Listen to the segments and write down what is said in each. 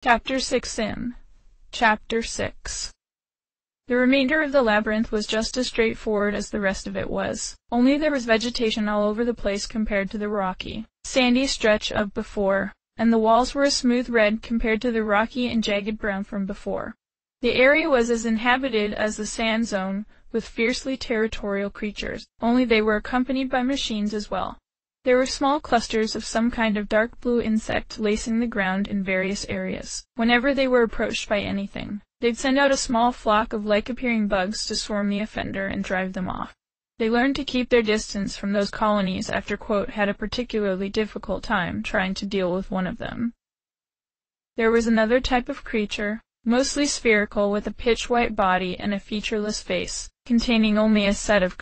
Chapter 6 in. Chapter 6. The remainder of the labyrinth was just as straightforward as the rest of it was, only there was vegetation all over the place compared to the rocky, sandy stretch of before, and the walls were a smooth red compared to the rocky and jagged brown from before. The area was as inhabited as the sand zone, with fiercely territorial creatures, only they were accompanied by machines as well. There were small clusters of some kind of dark blue insect lacing the ground in various areas. Whenever they were approached by anything, they'd send out a small flock of like-appearing bugs to swarm the offender and drive them off. They learned to keep their distance from those colonies after had a particularly difficult time trying to deal with one of them. There was another type of creature, mostly spherical with a pitch-white body and a featureless face, containing only a set of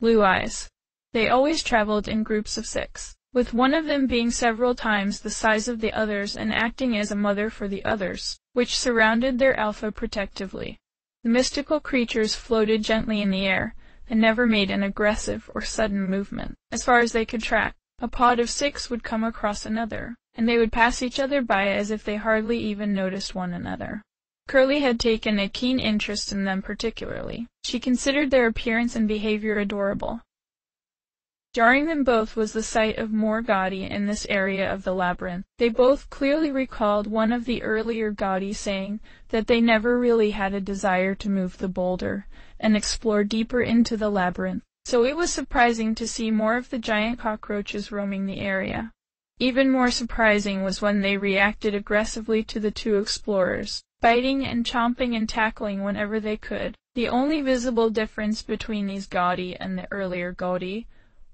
blue eyes. They always traveled in groups of 6, with one of them being several times the size of the others and acting as a mother for the others, which surrounded their alpha protectively. The mystical creatures floated gently in the air, and never made an aggressive or sudden movement. As far as they could track, a pod of 6 would come across another, and they would pass each other by as if they hardly even noticed one another. Curly had taken a keen interest in them particularly. She considered their appearance and behavior adorable. Jarring them both was the sight of more Gaudi in this area of the labyrinth. They both clearly recalled one of the earlier Gaudi saying that they never really had a desire to move the boulder and explore deeper into the labyrinth, so it was surprising to see more of the giant cockroaches roaming the area. Even more surprising was when they reacted aggressively to the 2 explorers, biting and chomping and tackling whenever they could. The only visible difference between these Gaudi and the earlier Gaudi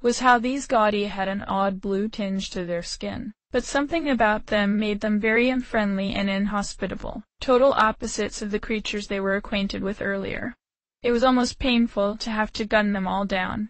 was how these Gaudi had an odd blue tinge to their skin, but something about them made them very unfriendly and inhospitable, total opposites of the creatures they were acquainted with earlier. It was almost painful to have to gun them all down.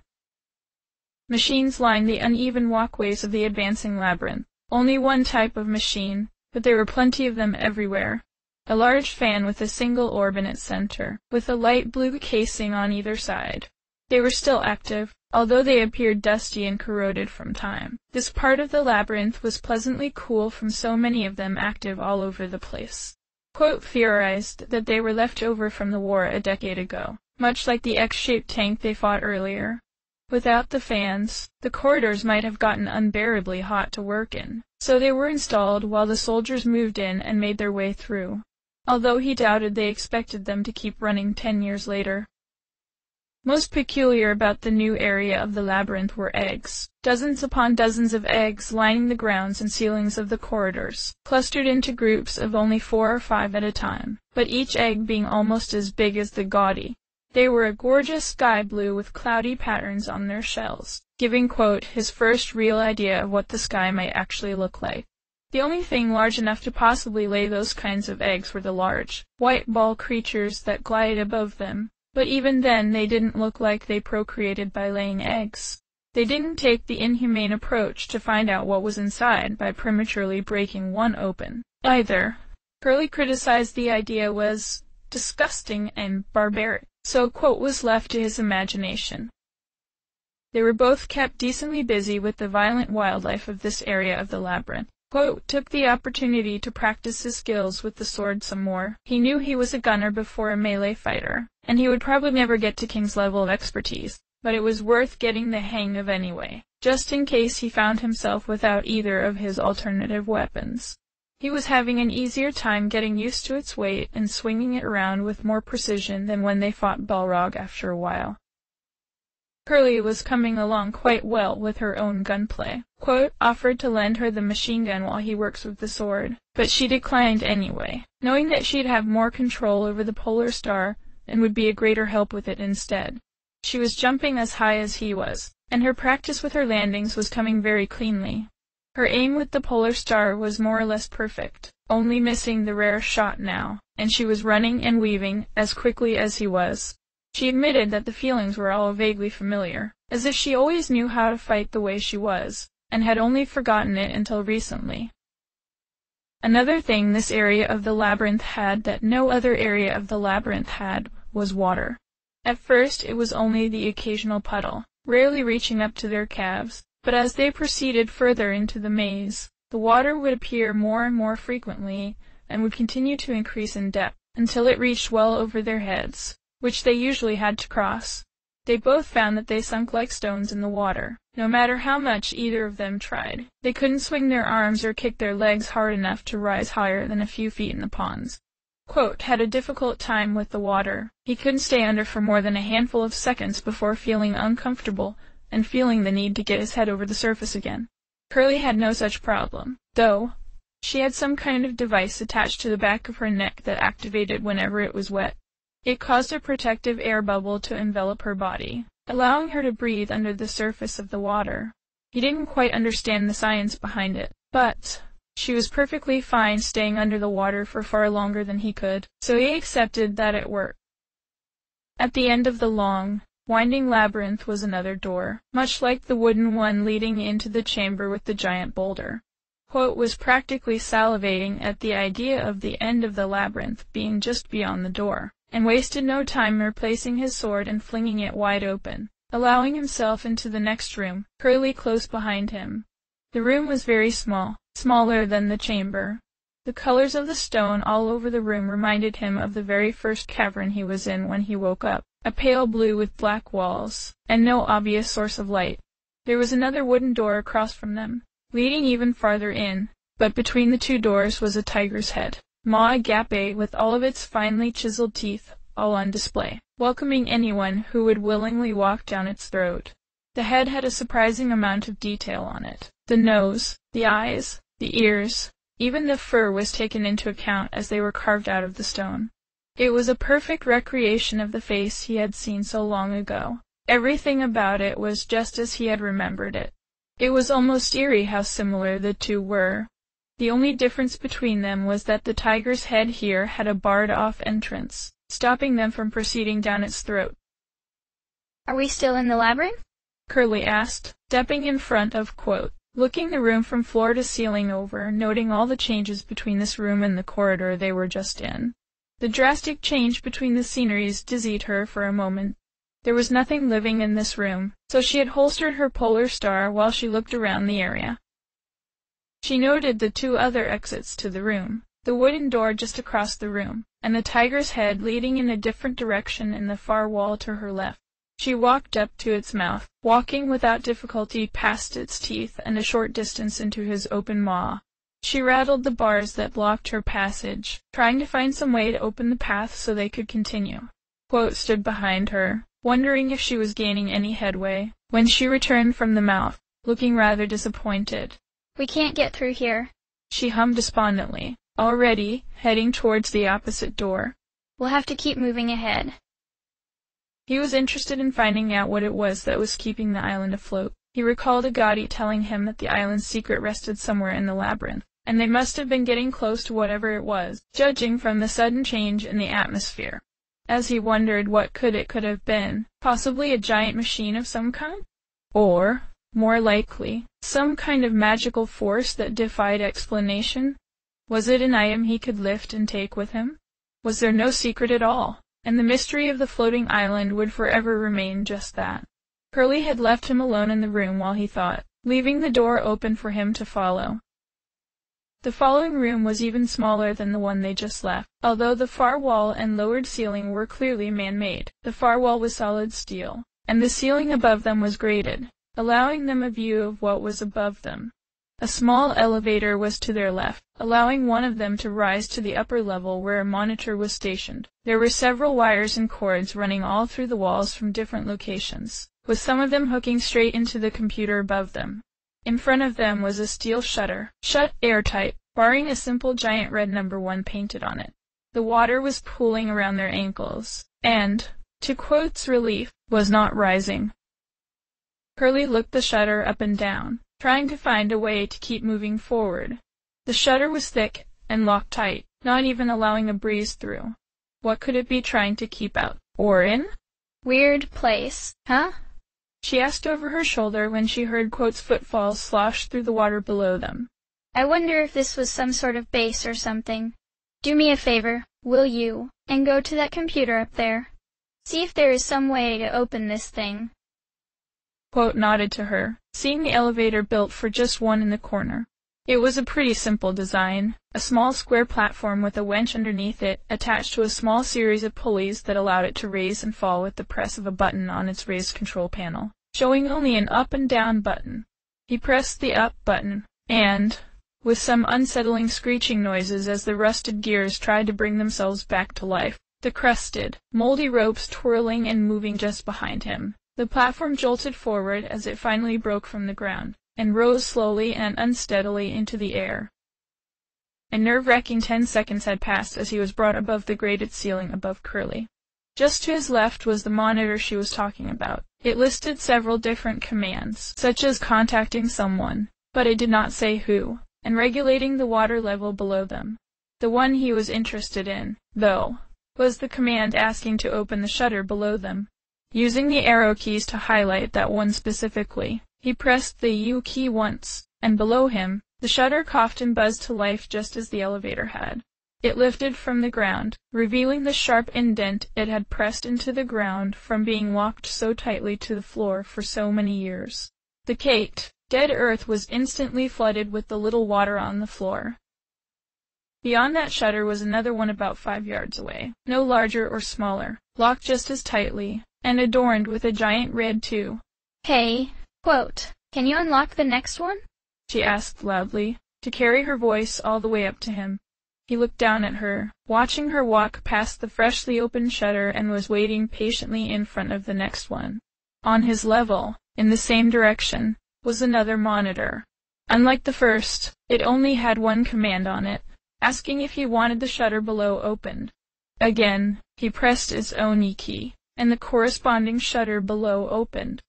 Machines lined the uneven walkways of the advancing labyrinth. Only one type of machine, but there were plenty of them everywhere. A large fan with a single orb in its center, with a light blue casing on either side. They were still active, although they appeared dusty and corroded from time. This part of the labyrinth was pleasantly cool from so many of them active all over the place. Theorized that they were left over from the war a decade ago, much like the X-shaped tank they fought earlier. Without the fans, the corridors might have gotten unbearably hot to work in, so they were installed while the soldiers moved in and made their way through, although he doubted they expected them to keep running 10 years later. Most peculiar about the new area of the labyrinth were eggs. Dozens upon dozens of eggs lining the grounds and ceilings of the corridors, clustered into groups of only 4 or 5 at a time, but each egg being almost as big as the Gaudi. They were a gorgeous sky blue with cloudy patterns on their shells, giving his first real idea of what the sky might actually look like. The only thing large enough to possibly lay those kinds of eggs were the large, white ball creatures that glided above them. But even then they didn't look like they procreated by laying eggs. They didn't take the inhumane approach to find out what was inside by prematurely breaking one open, either. Curly criticized the idea was disgusting and barbaric, so was left to his imagination. They were both kept decently busy with the violent wildlife of this area of the labyrinth. Took the opportunity to practice his skills with the sword some more. He knew he was a gunner before a melee fighter, and he would probably never get to King's level of expertise, but it was worth getting the hang of anyway, just in case he found himself without either of his alternative weapons. He was having an easier time getting used to its weight and swinging it around with more precision than when they fought Balrog after a while. Curly was coming along quite well with her own gunplay. Offered to lend her the machine gun while he works with the sword, but she declined anyway, knowing that she'd have more control over the Polar Star and would be a greater help with it instead. She was jumping as high as he was, and her practice with her landings was coming very cleanly. Her aim with the Polar Star was more or less perfect, only missing the rare shot now, and she was running and weaving as quickly as he was. She admitted that the feelings were all vaguely familiar, as if she always knew how to fight the way she was, and had only forgotten it until recently. Another thing this area of the labyrinth had that no other area of the labyrinth had was water. At first it was only the occasional puddle, rarely reaching up to their calves, but as they proceeded further into the maze, the water would appear more and more frequently, and would continue to increase in depth, until it reached well over their heads, which they usually had to cross. They both found that they sunk like stones in the water. No matter how much either of them tried, they couldn't swing their arms or kick their legs hard enough to rise higher than a few feet in the ponds. Quote had a difficult time with the water. He couldn't stay under for more than a handful of seconds before feeling uncomfortable and feeling the need to get his head over the surface again. Curly had no such problem, though. She had some kind of device attached to the back of her neck that activated whenever it was wet. It caused a protective air bubble to envelop her body, allowing her to breathe under the surface of the water. He didn't quite understand the science behind it, but she was perfectly fine staying under the water for far longer than he could, so he accepted that it worked. At the end of the long, winding labyrinth was another door, much like the wooden one leading into the chamber with the giant boulder. Quote was practically salivating at the idea of the end of the labyrinth being just beyond the door, and wasted no time replacing his sword and flinging it wide open, allowing himself into the next room, Curly close behind him. The room was very small, smaller than the chamber. The colors of the stone all over the room reminded him of the very first cavern he was in when he woke up, a pale blue with black walls, and no obvious source of light. There was another wooden door across from them, leading even farther in, but between the two doors was a tiger's head, maw agape with all of its finely chiseled teeth, all on display, welcoming anyone who would willingly walk down its throat. The head had a surprising amount of detail on it. The nose, the eyes, the ears, even the fur was taken into account as they were carved out of the stone. It was a perfect recreation of the face he had seen so long ago. Everything about it was just as he had remembered it. It was almost eerie how similar the two were. The only difference between them was that the tiger's head here had a barred-off entrance, stopping them from proceeding down its throat. "Are we still in the labyrinth?" Curly asked, stepping in front of Quote, looking the room from floor to ceiling over, noting all the changes between this room and the corridor they were just in. The drastic change between the sceneries dizzied her for a moment. There was nothing living in this room, so she had holstered her polar star while she looked around the area. She noted the two other exits to the room, the wooden door just across the room, and the tiger's head leading in a different direction in the far wall to her left. She walked up to its mouth, walking without difficulty past its teeth and a short distance into his open maw. She rattled the bars that blocked her passage, trying to find some way to open the path so they could continue. Quote stood behind her, wondering if she was gaining any headway, when she returned from the mouth, looking rather disappointed. "We can't get through here," she hummed despondently, already heading towards the opposite door. "We'll have to keep moving ahead." He was interested in finding out what it was that was keeping the island afloat. He recalled Agati telling him that the island's secret rested somewhere in the labyrinth, and they must have been getting close to whatever it was, judging from the sudden change in the atmosphere. As he wondered what it could have been, possibly a giant machine of some kind? Or, more likely, some kind of magical force that defied explanation? Was it an item he could lift and take with him? Was there no secret at all, and the mystery of the floating island would forever remain just that? Curly had left him alone in the room while he thought, leaving the door open for him to follow. The following room was even smaller than the one they just left, although the far wall and lowered ceiling were clearly man-made. The far wall was solid steel, and the ceiling above them was grated, allowing them a view of what was above them. A small elevator was to their left, allowing one of them to rise to the upper level where a monitor was stationed. There were several wires and cords running all through the walls from different locations, with some of them hooking straight into the computer above them. In front of them was a steel shutter, shut airtight, barring a simple giant red number 1 painted on it. The water was pooling around their ankles, and, to Quote's relief, was not rising. Curly looked the shutter up and down, trying to find a way to keep moving forward. The shutter was thick and locked tight, not even allowing a breeze through. What could it be trying to keep out, or in? "Weird place, huh?" she asked over her shoulder when she heard Quote's footfalls slosh through the water below them. "I wonder if this was some sort of base or something. Do me a favor, will you, and go to that computer up there. See if there is some way to open this thing." Quote nodded to her, seeing the elevator built for just one in the corner. It was a pretty simple design, a small square platform with a winch underneath it, attached to a small series of pulleys that allowed it to raise and fall with the press of a button on its raised control panel, showing only an up and down button. He pressed the up button, and, with some unsettling screeching noises as the rusted gears tried to bring themselves back to life, the crusted, moldy ropes twirling and moving just behind him, the platform jolted forward as it finally broke from the ground, and rose slowly and unsteadily into the air. A nerve-wracking 10 seconds had passed as he was brought above the grated ceiling above Curly. Just to his left was the monitor she was talking about. It listed several different commands, such as contacting someone, but it did not say who, and regulating the water level below them. The one he was interested in, though, was the command asking to open the shutter below them. Using the arrow keys to highlight that one specifically, he pressed the U key once, and below him, the shutter coughed and buzzed to life just as the elevator had. It lifted from the ground, revealing the sharp indent it had pressed into the ground from being locked so tightly to the floor for so many years. The caked, dead earth was instantly flooded with the little water on the floor. Beyond that shutter was another one about 5 yards away, no larger or smaller, locked just as tightly, and adorned with a giant red 2. "Hey, quote, can you unlock the next one?" she asked loudly, to carry her voice all the way up to him. He looked down at her, watching her walk past the freshly opened shutter, and was waiting patiently in front of the next one. On his level, in the same direction, was another monitor. Unlike the first, it only had one command on it, asking if he wanted the shutter below opened. Again, he pressed his own E key, and the corresponding shutter below opened.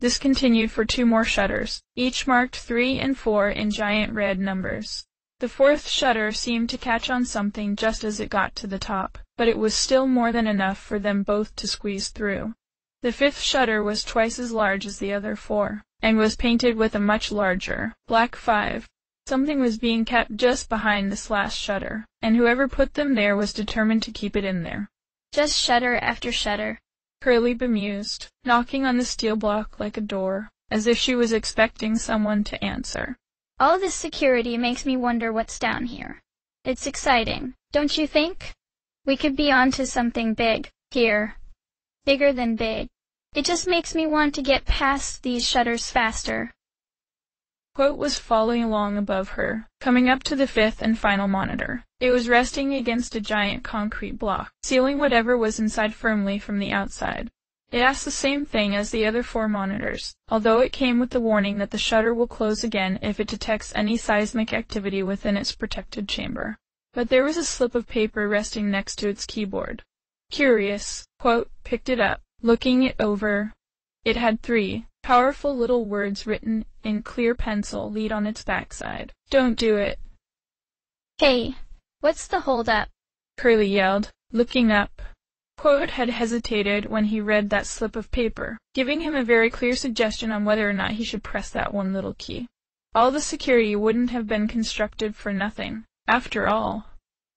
This continued for 2 more shutters, each marked 3 and 4 in giant red numbers. The 4th shutter seemed to catch on something just as it got to the top, but it was still more than enough for them both to squeeze through. The 5th shutter was twice as large as the other 4, and was painted with a much larger, black 5. Something was being kept just behind this last shutter, and whoever put them there was determined to keep it in there. Just shutter after shutter, Curly bemused, knocking on the steel block like a door, as if she was expecting someone to answer. All this security makes me wonder what's down here. It's exciting, don't you think? We could be onto something big, here. Bigger than big. It just makes me want to get past these shutters faster. Quote was following along above her, coming up to the 5th and final monitor. It was resting against a giant concrete block, sealing whatever was inside firmly from the outside. It asked the same thing as the other 4 monitors, although it came with the warning that the shutter will close again if it detects any seismic activity within its protected chamber. But there was a slip of paper resting next to its keyboard. Curious, Quote picked it up, looking it over. It had 3 powerful little words written in clear pencil lead on its backside. "Don't do it." "Hey, what's the hold-up?" Curly yelled, looking up. Quote had hesitated when he read that slip of paper, giving him a very clear suggestion on whether or not he should press that one little key. All the security wouldn't have been constructed for nothing, after all.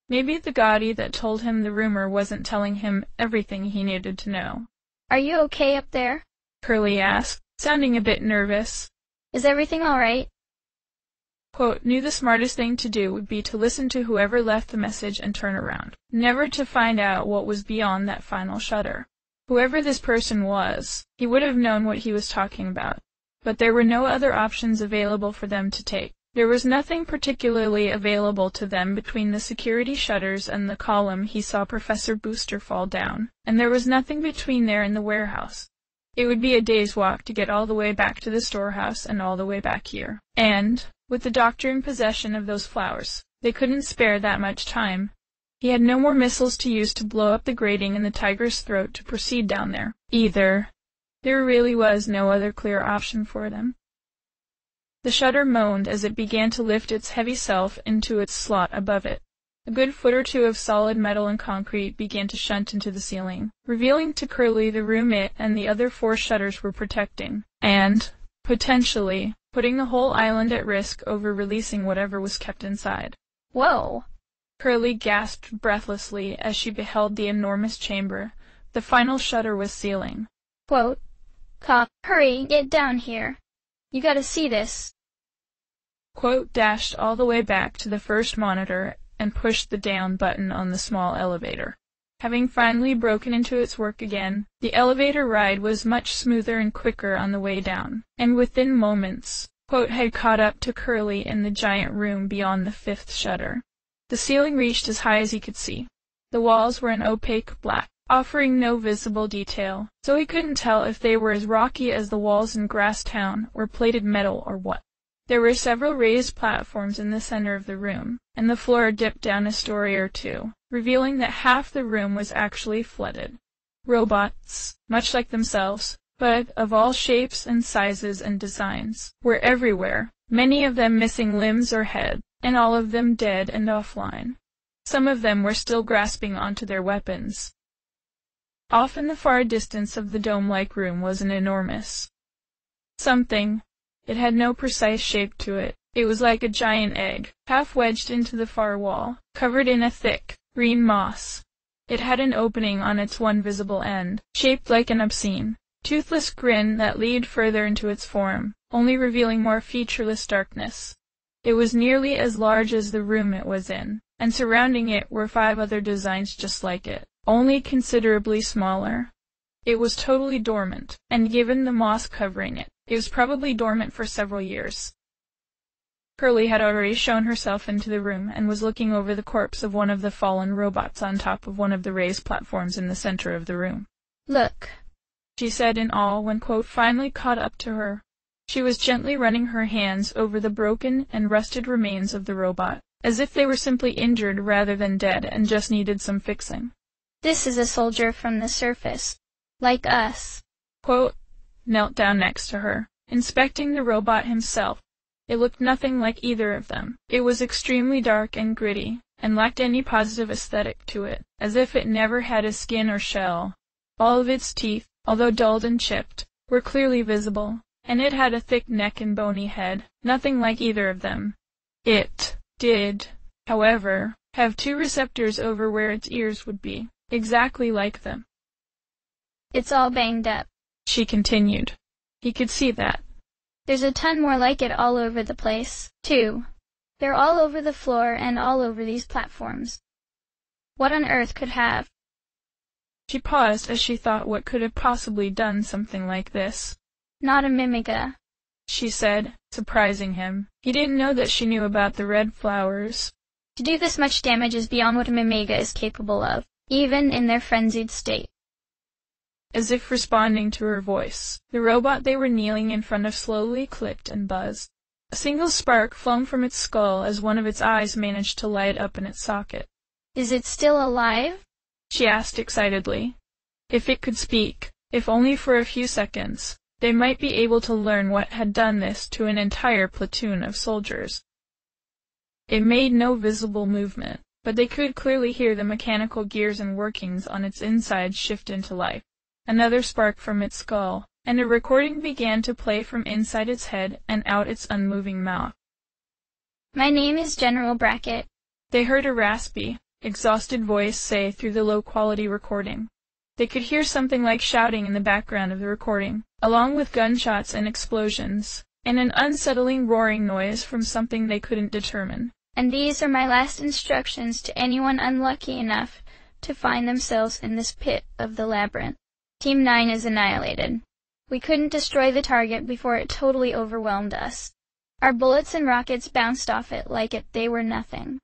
Maybe the Gaudi that told him the rumor wasn't telling him everything he needed to know. "Are you okay up there?" Curly asked, sounding a bit nervous. "Is everything all right?" Quote knew the smartest thing to do would be to listen to whoever left the message and turn around, never to find out what was beyond that final shutter. Whoever this person was, he would have known what he was talking about. But there were no other options available for them to take. There was nothing particularly available to them between the security shutters and the column he saw Professor Booster fall down, and there was nothing between there and the warehouse. It would be a day's walk to get all the way back to the storehouse and all the way back here. And, with the doctor in possession of those flowers, they couldn't spare that much time. He had no more missiles to use to blow up the grating in the tiger's throat to proceed down there, either. There really was no other clear option for them. The shutter moaned as it began to lift its heavy self into its slot above it. A good foot or 2 of solid metal and concrete began to shunt into the ceiling, revealing to Curly the room it and the other 4 shutters were protecting, and, potentially, putting the whole island at risk over releasing whatever was kept inside. "Whoa!" Curly gasped breathlessly as she beheld the enormous chamber the final shutter was sealing. Quote, "Cop, hurry, get down here. You gotta see this." Dashed all the way back to the first monitor and pushed the down button on the small elevator. Having finally broken into its work again, the elevator ride was much smoother and quicker on the way down, and within moments, had caught up to Curly in the giant room beyond the fifth shutter. The ceiling reached as high as he could see. The walls were an opaque black, offering no visible detail, so he couldn't tell if they were as rocky as the walls in Grass Town or plated metal or what. There were several raised platforms in the center of the room, and the floor dipped down a story or two, revealing that half the room was actually flooded. Robots, much like themselves, but of all shapes and sizes and designs, were everywhere, many of them missing limbs or heads, and all of them dead and offline. Some of them were still grasping onto their weapons. Off in the far distance of the dome-like room was an enormous something. It had no precise shape to it. It was like a giant egg, half wedged into the far wall, covered in a thick, green moss. It had an opening on its one visible end, shaped like an obscene, toothless grin that led further into its form, only revealing more featureless darkness. It was nearly as large as the room it was in, and surrounding it were 5 other designs just like it, only considerably smaller. It was totally dormant, and given the moss covering it, it was probably dormant for several years. Curly had already shown herself into the room and was looking over the corpse of one of the fallen robots on top of one of the raised platforms in the center of the room. "Look," she said in awe when finally caught up to her. She was gently running her hands over the broken and rusted remains of the robot, as if they were simply injured rather than dead and just needed some fixing. "This is a soldier from the surface, like us." Knelt down next to her, inspecting the robot himself. It looked nothing like either of them. It was extremely dark and gritty, and lacked any positive aesthetic to it, as if it never had a skin or shell. All of its teeth, although dulled and chipped, were clearly visible, and it had a thick neck and bony head, nothing like either of them. It did, however, have 2 receptors over where its ears would be, exactly like them. "It's all banged up," she continued. He could see that. "There's a ton more like it all over the place, too. They're all over the floor and all over these platforms. What on earth could have?" She paused as she thought what could have possibly done something like this. "Not a mimiga," she said, surprising him. He didn't know that she knew about the red flowers. "To do this much damage is beyond what a mimiga is capable of, even in their frenzied state." As if responding to her voice, the robot they were kneeling in front of slowly clicked and buzzed. A single spark flung from its skull as one of its eyes managed to light up in its socket. "Is it still alive?" she asked excitedly. If it could speak, if only for a few seconds, they might be able to learn what had done this to an entire platoon of soldiers. It made no visible movement, but they could clearly hear the mechanical gears and workings on its inside shift into life. Another spark from its skull, and a recording began to play from inside its head and out its unmoving mouth. "My name is General Brackett," they heard a raspy, exhausted voice say through the low-quality recording. They could hear something like shouting in the background of the recording, along with gunshots and explosions, and an unsettling roaring noise from something they couldn't determine. "And these are my last instructions to anyone unlucky enough to find themselves in this pit of the labyrinth. Team 9 is annihilated. We couldn't destroy the target before it totally overwhelmed us. Our bullets and rockets bounced off it like they were nothing.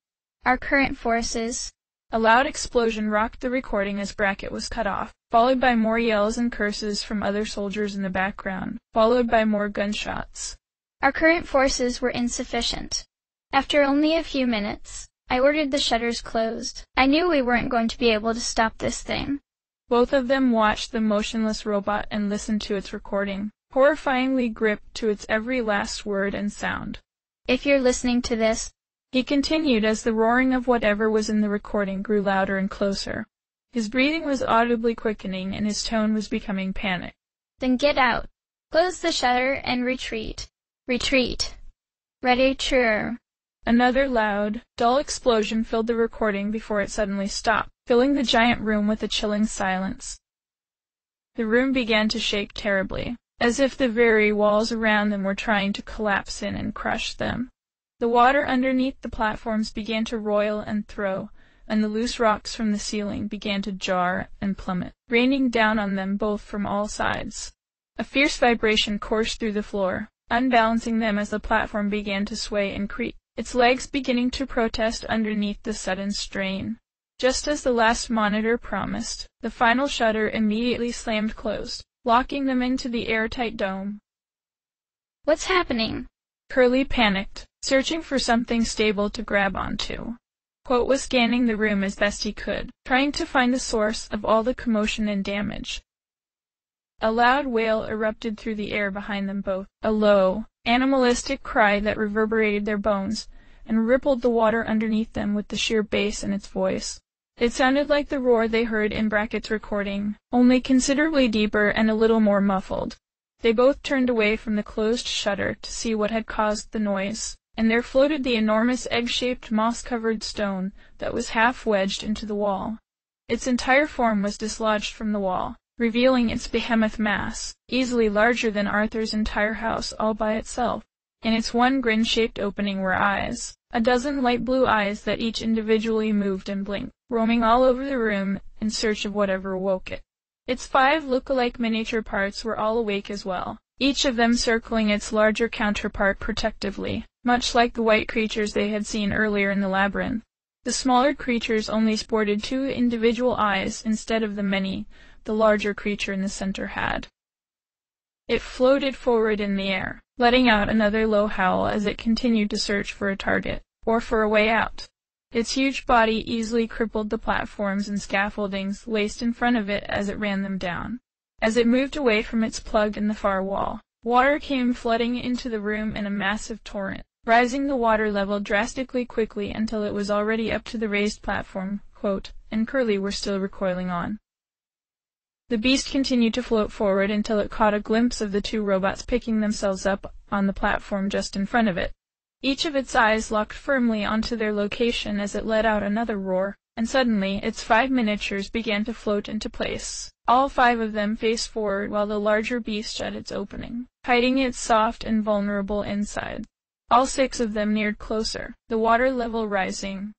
Our current forces—" A loud explosion rocked the recording as Brackett was cut off, followed by more yells and curses from other soldiers in the background, followed by more gunshots. "Our current forces were insufficient. After only a few minutes, I ordered the shutters closed. I knew we weren't going to be able to stop this thing." Both of them watched the motionless robot and listened to its recording, horrifyingly gripped to its every last word and sound. "If you're listening to this," he continued as the roaring of whatever was in the recording grew louder and closer. His breathing was audibly quickening and his tone was becoming panicked. "then get out. Close the shutter and retreat. Retreat. Ready, true." Another loud, dull explosion filled the recording before it suddenly stopped, filling the giant room with a chilling silence. The room began to shake terribly, as if the very walls around them were trying to collapse in and crush them. The water underneath the platforms began to roil and throw, and the loose rocks from the ceiling began to jar and plummet, raining down on them both from all sides. A fierce vibration coursed through the floor, unbalancing them as the platform began to sway and creak, its legs beginning to protest underneath the sudden strain. Just as the last monitor promised, the final shutter immediately slammed closed, locking them into the airtight dome. What's happening? Curly panicked, searching for something stable to grab onto. Quote was scanning the room as best he could, trying to find the source of all the commotion and damage. A loud wail erupted through the air behind them both, a low, animalistic cry that reverberated their bones and rippled the water underneath them with the sheer bass in its voice. It sounded like the roar they heard in Brackett's recording, only considerably deeper and a little more muffled. They both turned away from the closed shutter to see what had caused the noise, and there floated the enormous egg-shaped moss-covered stone that was half-wedged into the wall. Its entire form was dislodged from the wall, revealing its behemoth mass, easily larger than Arthur's entire house all by itself. In its one grin-shaped opening were eyes, a dozen light blue eyes that each individually moved and blinked, roaming all over the room in search of whatever awoke it. Its 5 look-alike miniature parts were all awake as well, each of them circling its larger counterpart protectively, much like the white creatures they had seen earlier in the labyrinth. The smaller creatures only sported 2 individual eyes instead of the many the larger creature in the center had. It floated forward in the air, letting out another low howl as it continued to search for a target, or for a way out. Its huge body easily crippled the platforms and scaffoldings laced in front of it as it ran them down. As it moved away from its plug in the far wall, water came flooding into the room in a massive torrent, rising the water level drastically quickly until it was already up to the raised platform, Quote and Curly were still recoiling on. The beast continued to float forward until it caught a glimpse of the 2 robots picking themselves up on the platform just in front of it. Each of its eyes locked firmly onto their location as it let out another roar, and suddenly its 5 miniatures began to float into place. All 5 of them faced forward while the larger beast shut its opening, hiding its soft and vulnerable inside. All 6 of them neared closer, the water level rising.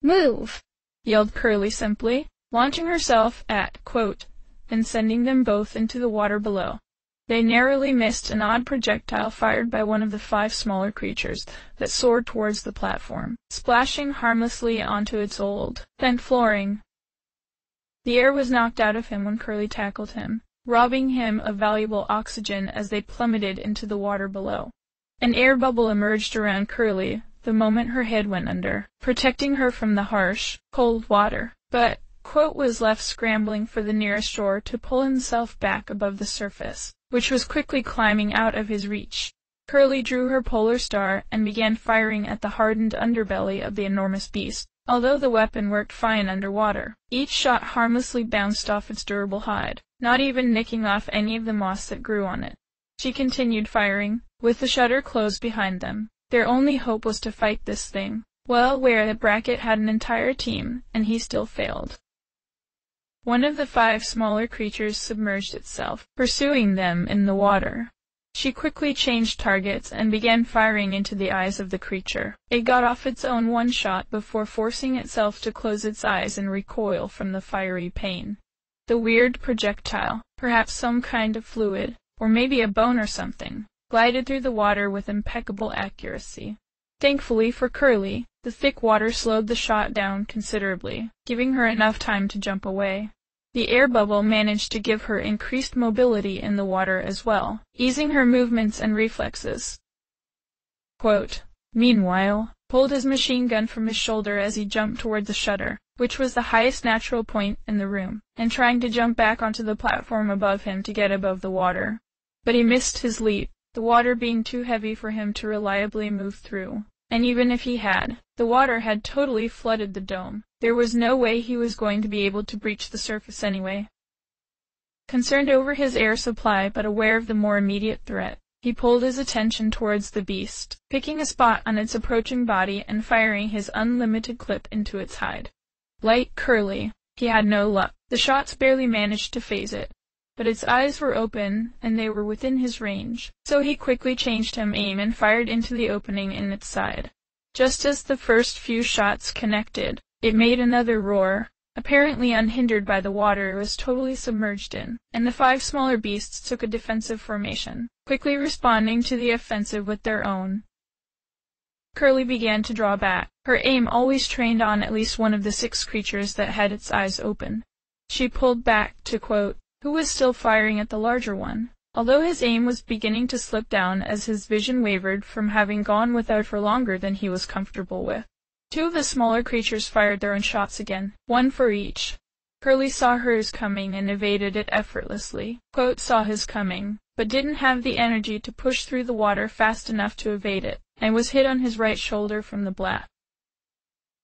Move! Yelled Curly simply, launching herself at, Quote, and sending them both into the water below. They narrowly missed an odd projectile fired by one of the 5 smaller creatures that soared towards the platform, splashing harmlessly onto its old, bent flooring. The air was knocked out of him when Curly tackled him, robbing him of valuable oxygen as they plummeted into the water below. An air bubble emerged around Curly the moment her head went under, protecting her from the harsh, cold water, but Quote was left scrambling for the nearest shore to pull himself back above the surface, which was quickly climbing out of his reach. Curly drew her polar star and began firing at the hardened underbelly of the enormous beast. Although the weapon worked fine underwater, each shot harmlessly bounced off its durable hide, not even nicking off any of the moss that grew on it. She continued firing, with the shutter closed behind them. Their only hope was to fight this thing, well aware that Brackett had an entire team, and he still failed. One of the 5 smaller creatures submerged itself, pursuing them in the water. She quickly changed targets and began firing into the eyes of the creature. It got off its own 1 shot before forcing itself to close its eyes and recoil from the fiery pain. The weird projectile, perhaps some kind of fluid, or maybe a bone or something, glided through the water with impeccable accuracy. Thankfully for Curly, the thick water slowed the shot down considerably, giving her enough time to jump away. The air bubble managed to give her increased mobility in the water as well, easing her movements and reflexes. Quote, meanwhile, pulled his machine gun from his shoulder as he jumped toward the shutter, which was the highest natural point in the room, and trying to jump back onto the platform above him to get above the water. But he missed his leap, the water being too heavy for him to reliably move through. And even if he had, the water had totally flooded the dome. There was no way he was going to be able to breach the surface anyway. Concerned over his air supply but aware of the more immediate threat, he pulled his attention towards the beast, picking a spot on its approaching body and firing his unlimited clip into its hide. Like Curly, he had no luck. The shots barely managed to phase it. but its eyes were open, and they were within his range. So he quickly changed his aim and fired into the opening in its side. Just as the first few shots connected, it made another roar, apparently unhindered by the water it was totally submerged in, and the 5 smaller beasts took a defensive formation, quickly responding to the offensive with their own. Curly began to draw back, her aim always trained on at least one of the 6 creatures that had its eyes open. She pulled back to quote, who was still firing at the larger one, although his aim was beginning to slip down as his vision wavered from having gone without for longer than he was comfortable with. 2 of the smaller creatures fired their own shots again, 1 for each. Curly saw hers coming and evaded it effortlessly. Quote, saw his coming, but didn't have the energy to push through the water fast enough to evade it, and was hit on his right shoulder from the blast.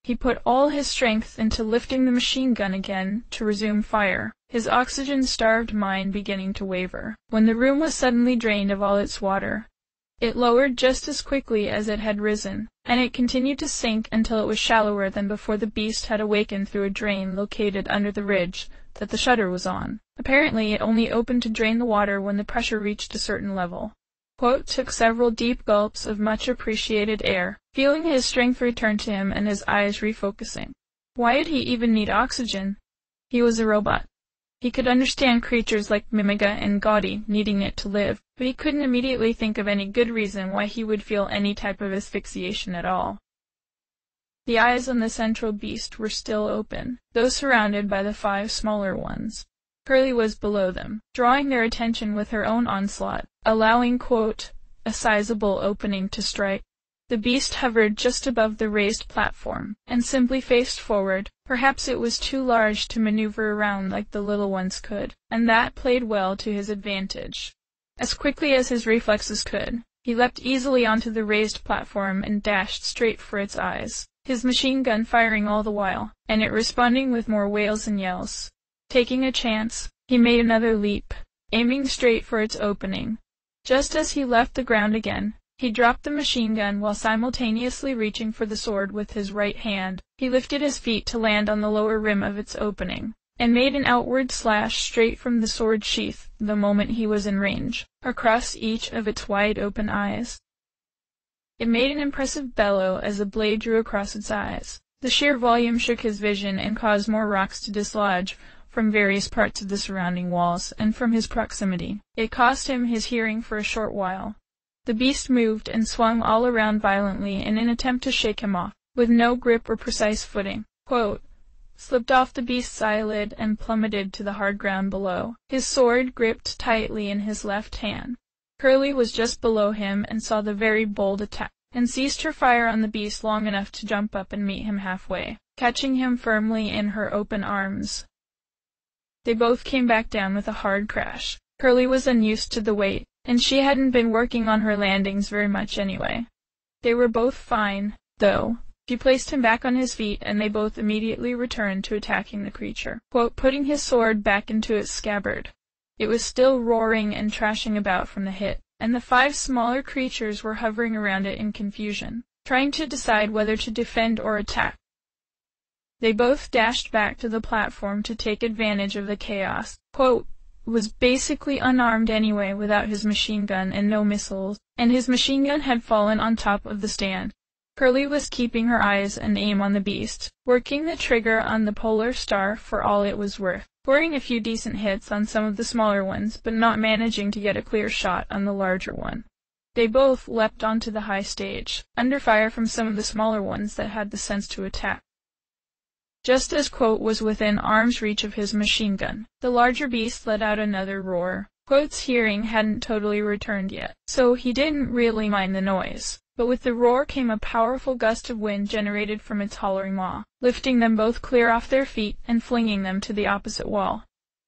He put all his strength into lifting the machine gun again to resume fire, his oxygen-starved mind beginning to waver, when the room was suddenly drained of all its water. It lowered just as quickly as it had risen, and it continued to sink until it was shallower than before the beast had awakened through a drain located under the ridge that the shutter was on. Apparently it only opened to drain the water when the pressure reached a certain level. Quote took several deep gulps of much appreciated air, feeling his strength return to him and his eyes refocusing. Why did he even need oxygen? He was a robot. He could understand creatures like Mimiga and Gaudi needing it to live, but he couldn't immediately think of any good reason why he would feel any type of asphyxiation at all. The eyes on the central beast were still open, though surrounded by the 5 smaller ones. Curly was below them, drawing their attention with her own onslaught, allowing, quote, a sizable opening to strike. The beast hovered just above the raised platform, and simply faced forward. Perhaps it was too large to maneuver around like the little ones could, and that played well to his advantage. As quickly as his reflexes could, he leapt easily onto the raised platform and dashed straight for its eyes, his machine gun firing all the while, and it responding with more wails and yells. Taking a chance, he made another leap, aiming straight for its opening. Just as he left the ground again, he dropped the machine gun while simultaneously reaching for the sword with his right hand. He lifted his feet to land on the lower rim of its opening, and made an outward slash straight from the sword sheath the moment he was in range, across each of its wide-open eyes. It made an impressive bellow as the blade drew across its eyes. The sheer volume shook his vision and caused more rocks to dislodge from various parts of the surrounding walls, and from his proximity. It cost him his hearing for a short while. The beast moved and swung all around violently in an attempt to shake him off, with no grip or precise footing. Quote, slipped off the beast's eyelid and plummeted to the hard ground below, his sword gripped tightly in his left hand. Curly was just below him and saw the very bold attack, and ceased her fire on the beast long enough to jump up and meet him halfway, catching him firmly in her open arms. They both came back down with a hard crash. Curly was unused to the weight, and she hadn't been working on her landings very much anyway. They were both fine, though. She placed him back on his feet, and they both immediately returned to attacking the creature, quote, putting his sword back into its scabbard. It was still roaring and trashing about from the hit, and the 5 smaller creatures were hovering around it in confusion, trying to decide whether to defend or attack. They both dashed back to the platform to take advantage of the chaos. Quote, was basically unarmed anyway without his machine gun and no missiles, and his machine gun had fallen on top of the stand. Curly was keeping her eyes and aim on the beast, working the trigger on the polar star for all it was worth, scoring a few decent hits on some of the smaller ones, but not managing to get a clear shot on the larger one. They both leapt onto the high stage, under fire from some of the smaller ones that had the sense to attack. Just as Quote was within arm's reach of his machine gun, the larger beast let out another roar. Quote's hearing hadn't totally returned yet, so he didn't really mind the noise. But with the roar came a powerful gust of wind generated from its hollering maw, lifting them both clear off their feet and flinging them to the opposite wall.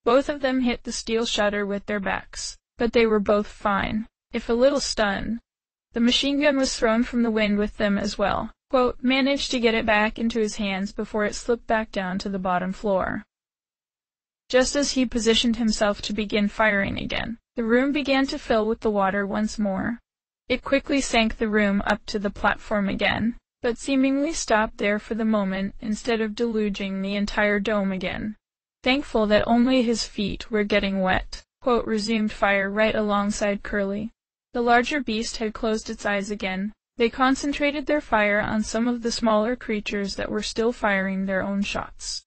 Both of them hit the steel shutter with their backs, but they were both fine, if a little stunned. The machine gun was thrown from the wind with them as well. Quote managed to get it back into his hands before it slipped back down to the bottom floor. Just as he positioned himself to begin firing again, the room began to fill with the water once more. It quickly sank the room up to the platform again, but seemingly stopped there for the moment instead of deluging the entire dome again. Thankful that only his feet were getting wet, resumed fire right alongside Curly. The larger beast had closed its eyes again. They concentrated their fire on some of the smaller creatures that were still firing their own shots.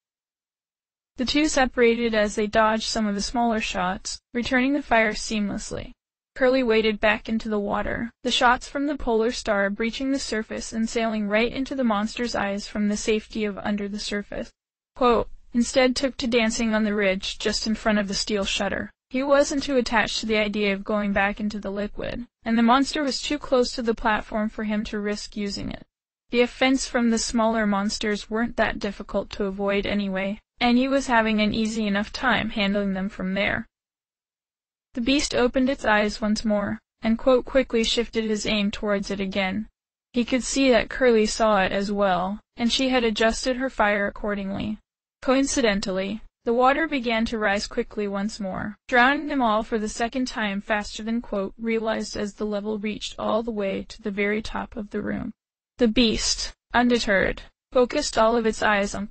The two separated as they dodged some of the smaller shots, returning the fire seamlessly. Curly waded back into the water, the shots from the polar star breaching the surface and sailing right into the monster's eyes from the safety of under the surface. Instead took to dancing on the ridge just in front of the steel shutter. He wasn't too attached to the idea of going back into the liquid, and the monster was too close to the platform for him to risk using it. The offense from the smaller monsters weren't that difficult to avoid anyway, and he was having an easy enough time handling them from there. The beast opened its eyes once more, and quickly shifted his aim towards it again. He could see that Curly saw it as well, and she had adjusted her fire accordingly. Coincidentally, the water began to rise quickly once more, drowning them all for the second time faster than realized as the level reached all the way to the very top of the room. The beast, undeterred, focused all of its eyes on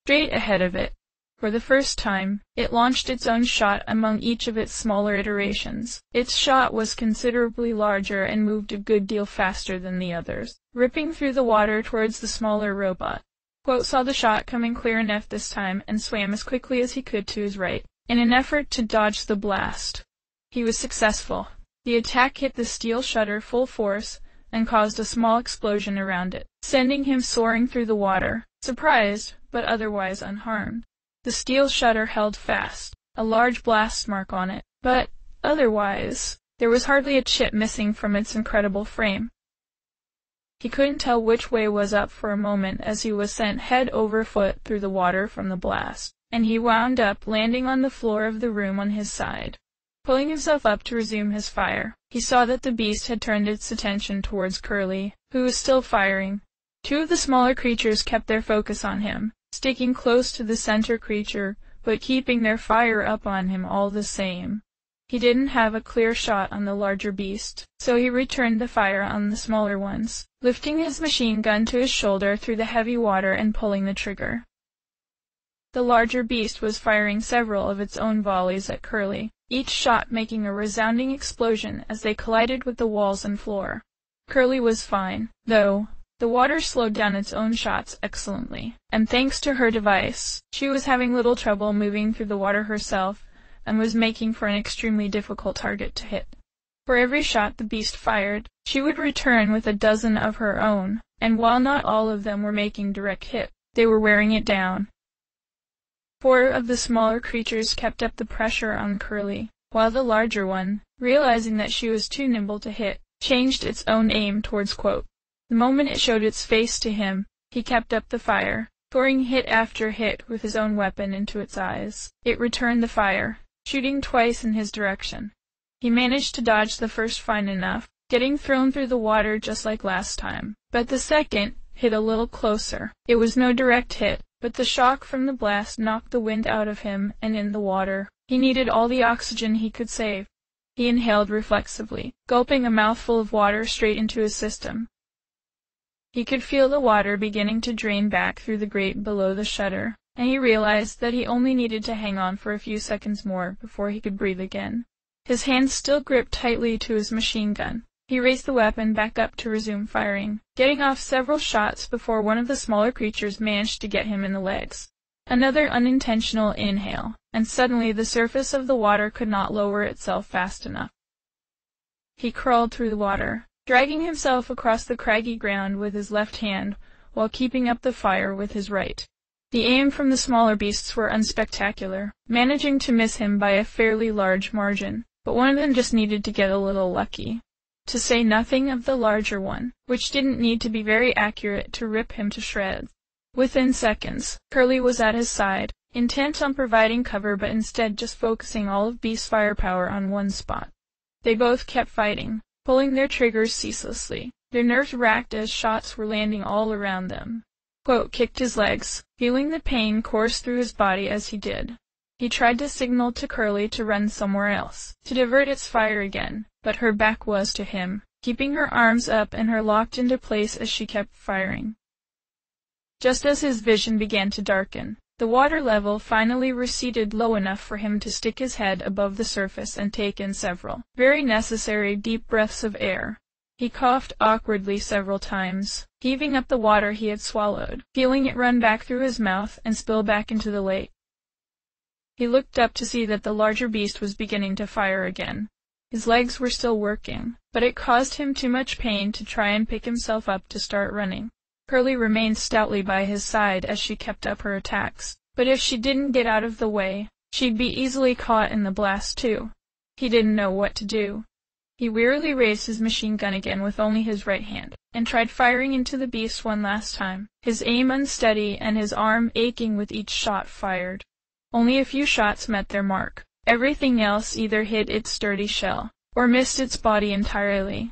straight ahead of it. For the first time, it launched its own shot among each of its smaller iterations. Its shot was considerably larger and moved a good deal faster than the others, ripping through the water towards the smaller robot. Saw the shot coming clear enough this time and swam as quickly as he could to his right, in an effort to dodge the blast. He was successful. The attack hit the steel shutter full force and caused a small explosion around it, sending him soaring through the water, surprised, but otherwise unharmed. The steel shutter held fast, a large blast mark on it, but, otherwise, there was hardly a chip missing from its incredible frame. He couldn't tell which way was up for a moment as he was sent head over foot through the water from the blast, and he wound up landing on the floor of the room on his side. Pulling himself up to resume his fire, he saw that the beast had turned its attention towards Curly, who was still firing. Two of the smaller creatures kept their focus on him, sticking close to the center creature, but keeping their fire up on him all the same. He didn't have a clear shot on the larger beast, so he returned the fire on the smaller ones, lifting his machine gun to his shoulder through the heavy water and pulling the trigger. The larger beast was firing several of its own volleys at Curly, each shot making a resounding explosion as they collided with the walls and floor. Curly was fine, though. The water slowed down its own shots excellently, and thanks to her device, she was having little trouble moving through the water herself, and was making for an extremely difficult target to hit. For every shot the beast fired, she would return with a dozen of her own, and while not all of them were making direct hit, they were wearing it down. 4 of the smaller creatures kept up the pressure on Curly, while the larger one, realizing that she was too nimble to hit, changed its own aim towards The moment it showed its face to him, he kept up the fire, pouring hit after hit with his own weapon into its eyes. It returned the fire, shooting twice in his direction. He managed to dodge the first fine enough, getting thrown through the water just like last time. But the second hit a little closer. It was no direct hit, but the shock from the blast knocked the wind out of him and in the water. He needed all the oxygen he could save. He inhaled reflexively, gulping a mouthful of water straight into his system. He could feel the water beginning to drain back through the grate below the shutter, and he realized that he only needed to hang on for a few seconds more before he could breathe again. His hands still gripped tightly to his machine gun. He raised the weapon back up to resume firing, getting off several shots before one of the smaller creatures managed to get him in the legs. Another unintentional inhale, and suddenly the surface of the water could not lower itself fast enough. He crawled through the water, dragging himself across the craggy ground with his left hand, while keeping up the fire with his right. The aim from the smaller beasts were unspectacular, managing to miss him by a fairly large margin, but one of them just needed to get a little lucky. To say nothing of the larger one, which didn't need to be very accurate to rip him to shreds. Within seconds, Curly was at his side, intent on providing cover but instead just focusing all of Beast's firepower on one spot. They both kept fighting, pulling their triggers ceaselessly, their nerves racked as shots were landing all around them. Kicked his legs, feeling the pain course through his body as he did. He tried to signal to Curly to run somewhere else, to divert its fire again, but her back was to him, keeping her arms up and her locked into place as she kept firing. Just as his vision began to darken, The water level finally receded low enough for him to stick his head above the surface and take in several very necessary deep breaths of air. He coughed awkwardly several times, heaving up the water he had swallowed, feeling it run back through his mouth and spill back into the lake. He looked up to see that the larger beast was beginning to fire again. His legs were still working, but it caused him too much pain to try and pick himself up to start running. Curly remained stoutly by his side as she kept up her attacks, but if she didn't get out of the way, she'd be easily caught in the blast too. He didn't know what to do. He wearily raised his machine gun again with only his right hand, and tried firing into the beast one last time, his aim unsteady and his arm aching with each shot fired. Only a few shots met their mark. Everything else either hit its sturdy shell, or missed its body entirely.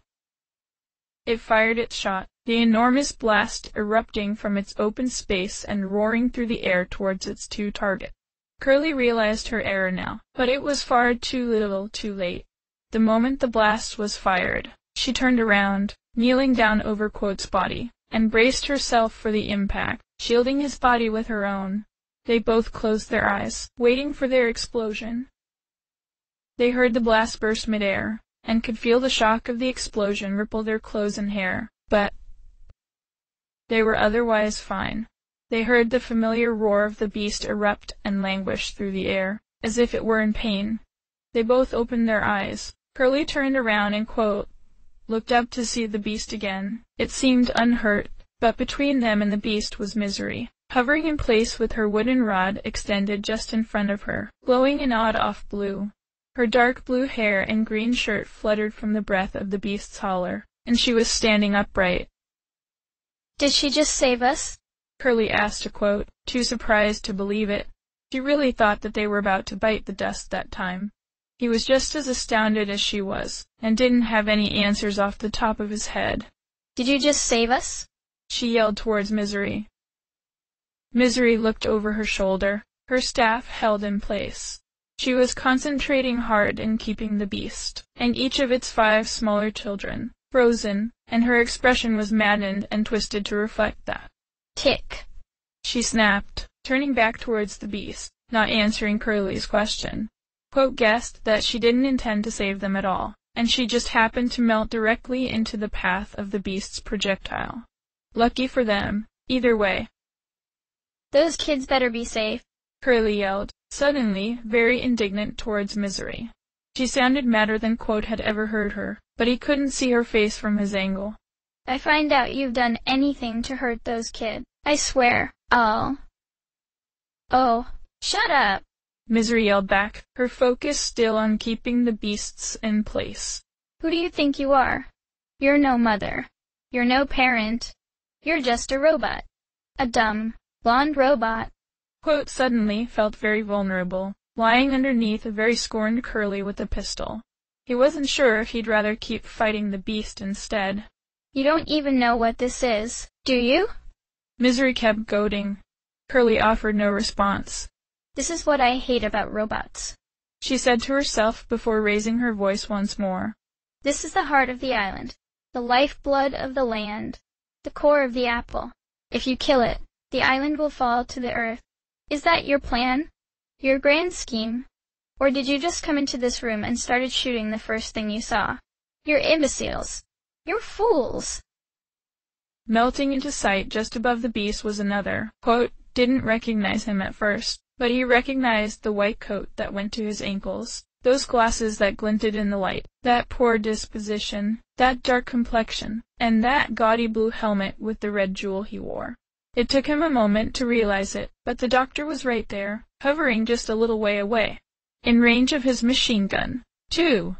It fired its shot, the enormous blast erupting from its open space and roaring through the air towards its two targets. Curly realized her error now, but it was far too little too late. The moment the blast was fired, she turned around, kneeling down over Quote's body, and braced herself for the impact, shielding his body with her own. They both closed their eyes, waiting for their explosion. They heard the blast burst midair, and could feel the shock of the explosion ripple their clothes and hair, but they were otherwise fine. They heard the familiar roar of the beast erupt and languish through the air, as if it were in pain. They both opened their eyes. Curly turned around and looked up to see the beast again. It seemed unhurt, but between them and the beast was Misery, hovering in place with her wooden rod extended just in front of her, glowing in odd off-blue. Her dark blue hair and green shirt fluttered from the breath of the beast's holler, and she was standing upright. "Did she just save us?" Curly asked to Quote, too surprised to believe it. She really thought that they were about to bite the dust that time. He was just as astounded as she was, and didn't have any answers off the top of his head. "Did you just save us?" she yelled towards Misery. Misery looked over her shoulder, her staff held in place. She was concentrating hard in keeping the beast, and each of its 5 smaller children, frozen, and her expression was maddened and twisted to reflect that. "Tick," she snapped, turning back towards the beast, not answering Curly's question. Quote guessed that she didn't intend to save them at all, and she just happened to melt directly into the path of the beast's projectile. Lucky for them, either way. "Those kids better be safe," Curly yelled, suddenly very indignant towards Misery. She sounded madder than Quote had ever heard her, but he couldn't see her face from his angle. "I find out you've done anything to hurt those kids, I swear, I'll—" "Oh, shut up!" Misery yelled back, her focus still on keeping the beasts in place. "Who do you think you are? You're no mother. You're no parent. You're just a robot. A dumb, blonde robot." Quote suddenly felt very vulnerable, lying underneath a very scorned Curly with a pistol. He wasn't sure if he'd rather keep fighting the beast instead. "You don't even know what this is, do you?" Misery kept goading. Curly offered no response. "This is what I hate about robots," she said to herself before raising her voice once more. "This is the heart of the island, the lifeblood of the land, the core of the apple. If you kill it, the island will fall to the earth. Is that your plan? Your grand scheme? Or did you just come into this room and started shooting the first thing you saw? You're imbeciles. You're fools." Melting into sight just above the beast was another. Quote didn't recognize him at first, but he recognized the white coat that went to his ankles, those glasses that glinted in the light, that poor disposition, that dark complexion, and that gaudy blue helmet with the red jewel he wore. It took him a moment to realize it, but the doctor was right there, hovering just a little way away, in range of his machine gun, too.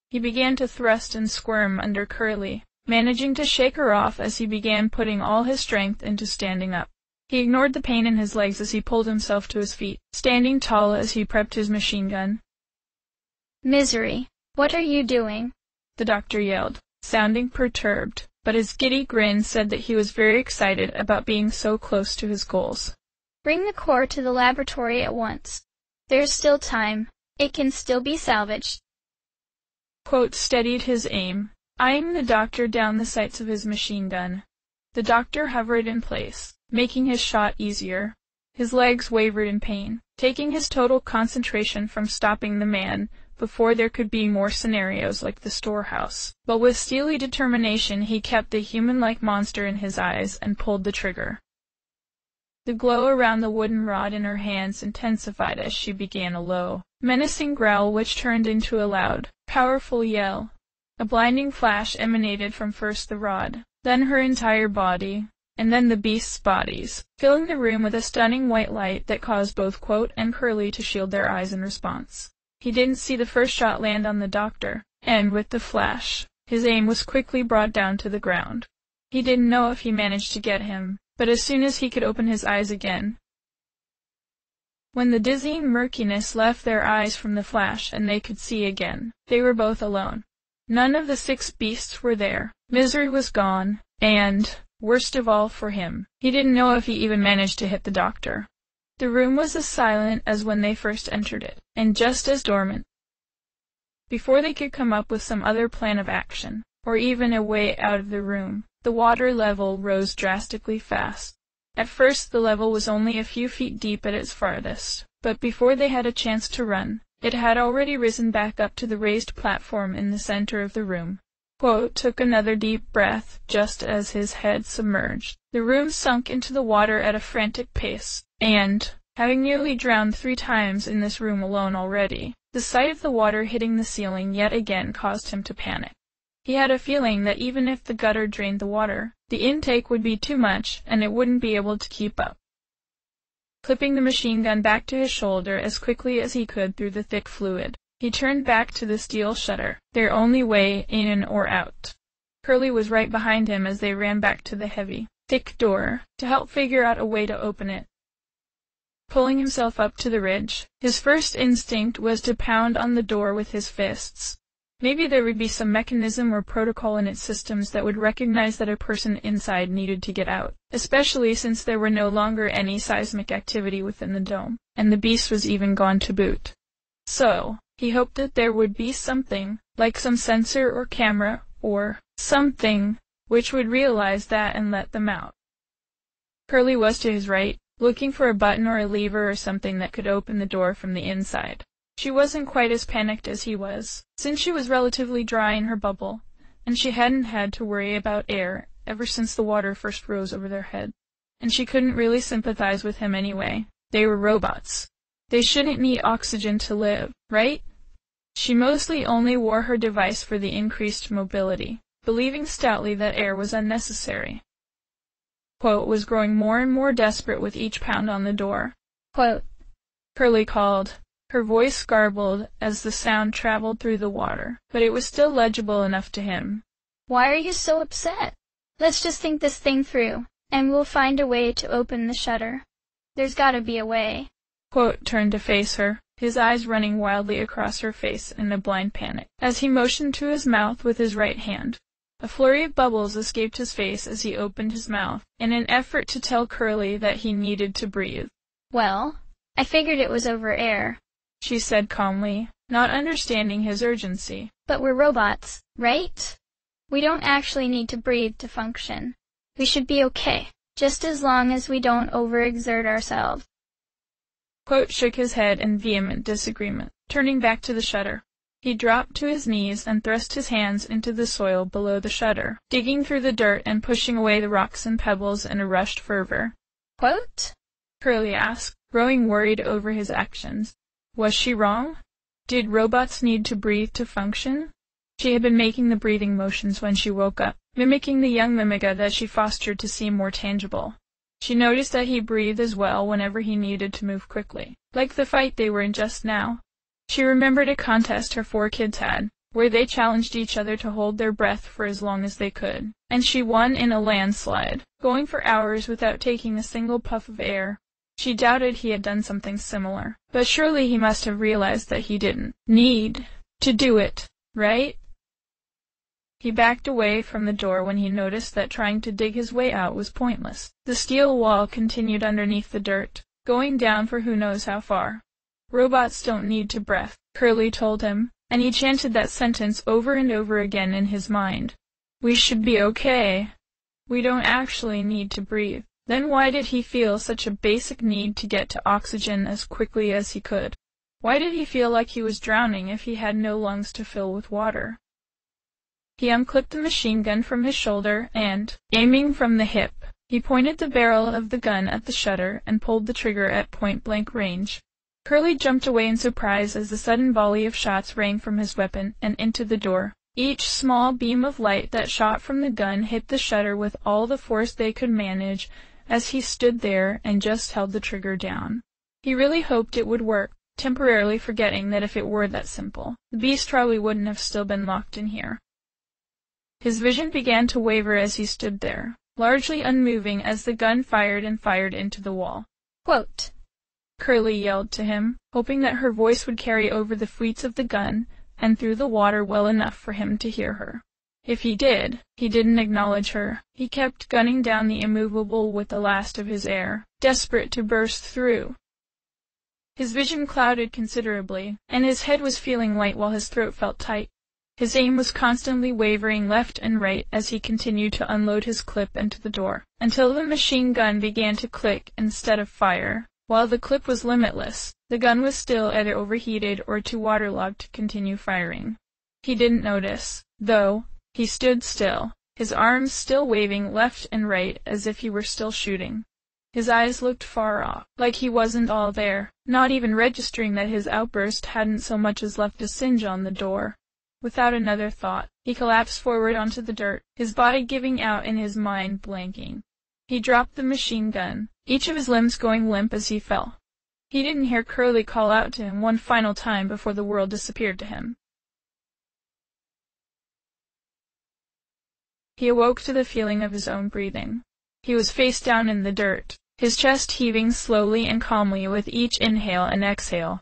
He began to thrust and squirm under Curly, managing to shake her off as he began putting all his strength into standing up. He ignored the pain in his legs as he pulled himself to his feet, standing tall as he prepped his machine gun. "Misery, what are you doing?" the doctor yelled, sounding perturbed, but his giddy grin said that he was very excited about being so close to his goals. "Bring the core to the laboratory at once. There's still time. It can still be salvaged." Quote steadied his aim, eyeing the doctor down the sights of his machine gun. The doctor hovered in place, making his shot easier. His legs wavered in pain, taking his total concentration from stopping the man before there could be more scenarios like the storehouse. But with steely determination he kept the human-like monster in his eyes and pulled the trigger. The glow around the wooden rod in her hands intensified as she began a low, menacing growl which turned into a loud, powerful yell. A blinding flash emanated from first the rod, then her entire body, and then the beast's bodies, filling the room with a stunning white light that caused both Quote and Curly to shield their eyes in response. He didn't see the first shot land on the doctor, and with the flash, his aim was quickly brought down to the ground. He didn't know if he managed to get him, but as soon as he could open his eyes again, when the dizzying murkiness left their eyes from the flash and they could see again, they were both alone. None of the 6 beasts were there. Misery was gone, and, worst of all for him, he didn't know if he even managed to hit the doctor. The room was as silent as when they first entered it, and just as dormant. Before they could come up with some other plan of action, or even a way out of the room, the water level rose drastically fast. At first the level was only a few feet deep at its farthest, but before they had a chance to run, it had already risen back up to the raised platform in the center of the room. Quote took another deep breath just as his head submerged. The room sunk into the water at a frantic pace, and, having nearly drowned 3 times in this room alone already, the sight of the water hitting the ceiling yet again caused him to panic. He had a feeling that even if the gutter drained the water, the intake would be too much and it wouldn't be able to keep up. Clipping the machine gun back to his shoulder as quickly as he could through the thick fluid, he turned back to the steel shutter, their only way in or out. Curly was right behind him as they ran back to the heavy, thick door, to help figure out a way to open it. Pulling himself up to the ridge, his first instinct was to pound on the door with his fists. Maybe there would be some mechanism or protocol in its systems that would recognize that a person inside needed to get out, especially since there were no longer any seismic activity within the dome, and the beast was even gone to boot. So, he hoped that there would be something, like some sensor or camera, or something, which would realize that and let them out. Curly was to his right, looking for a button or a lever or something that could open the door from the inside. She wasn't quite as panicked as he was, since she was relatively dry in her bubble, and she hadn't had to worry about air ever since the water first rose over their head. And she couldn't really sympathize with him anyway. They were robots. They shouldn't need oxygen to live, right? She mostly only wore her device for the increased mobility, believing stoutly that air was unnecessary. Quote was growing more and more desperate with each pound on the door. Quote, Curly called. Her voice garbled as the sound traveled through the water, but it was still legible enough to him. Why are you so upset? Let's just think this thing through, and we'll find a way to open the shutter. There's gotta be a way. Quote turned to face her, his eyes running wildly across her face in a blind panic, as he motioned to his mouth with his right hand. A flurry of bubbles escaped his face as he opened his mouth, in an effort to tell Curly that he needed to breathe. Well, I figured it was over air, she said calmly, not understanding his urgency. But we're robots, right? We don't actually need to breathe to function. We should be okay, just as long as we don't overexert ourselves. Quote shook his head in vehement disagreement, turning back to the shutter. He dropped to his knees and thrust his hands into the soil below the shutter, digging through the dirt and pushing away the rocks and pebbles in a rushed fervor. Quote? Curly asked, growing worried over his actions. Was she wrong? Did robots need to breathe to function? She had been making the breathing motions when she woke up, mimicking the young mimica that she fostered to seem more tangible. She noticed that he breathed as well whenever he needed to move quickly, like the fight they were in just now. She remembered a contest her 4 kids had, where they challenged each other to hold their breath for as long as they could, and she won in a landslide, going for hours without taking a single puff of air. She doubted he had done something similar, but surely he must have realized that he didn't need to do it, right? He backed away from the door when he noticed that trying to dig his way out was pointless. The steel wall continued underneath the dirt, going down for who knows how far. Robots don't need to breath, Curly told him, and he chanted that sentence over and over again in his mind. We should be okay. We don't actually need to breathe. Then why did he feel such a basic need to get to oxygen as quickly as he could? Why did he feel like he was drowning if he had no lungs to fill with water? He unclipped the machine gun from his shoulder and, aiming from the hip, he pointed the barrel of the gun at the shutter and pulled the trigger at point-blank range. Curly jumped away in surprise as the sudden volley of shots rang from his weapon and into the door. Each small beam of light that shot from the gun hit the shutter with all the force they could manage as he stood there and just held the trigger down. He really hoped it would work, temporarily forgetting that if it were that simple, the beast probably wouldn't have still been locked in here. His vision began to waver as he stood there, largely unmoving as the gun fired and fired into the wall. "Quote," Curly yelled to him, hoping that her voice would carry over the fleets of the gun and through the water well enough for him to hear her. If he did, he didn't acknowledge her. He kept gunning down the immovable with the last of his air, desperate to burst through. His vision clouded considerably, and his head was feeling light while his throat felt tight. His aim was constantly wavering left and right as he continued to unload his clip into the door, until the machine gun began to click instead of fire. While the clip was limitless, the gun was still either overheated or too waterlogged to continue firing. He didn't notice, though. He stood still, his arms still waving left and right as if he were still shooting. His eyes looked far off, like he wasn't all there, not even registering that his outburst hadn't so much as left a singe on the door. Without another thought, he collapsed forward onto the dirt, his body giving out and his mind blanking. He dropped the machine gun, each of his limbs going limp as he fell. He didn't hear Curly call out to him one final time before the world disappeared to him. He awoke to the feeling of his own breathing. He was face down in the dirt, his chest heaving slowly and calmly with each inhale and exhale.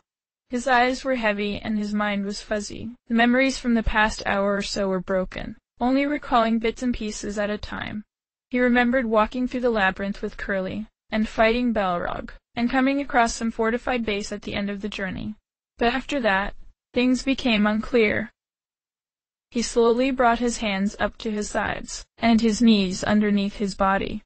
His eyes were heavy and his mind was fuzzy. The memories from the past hour or so were broken, only recalling bits and pieces at a time. He remembered walking through the labyrinth with Curly, and fighting Balrog, and coming across some fortified base at the end of the journey. But after that, things became unclear. He slowly brought his hands up to his sides, and his knees underneath his body.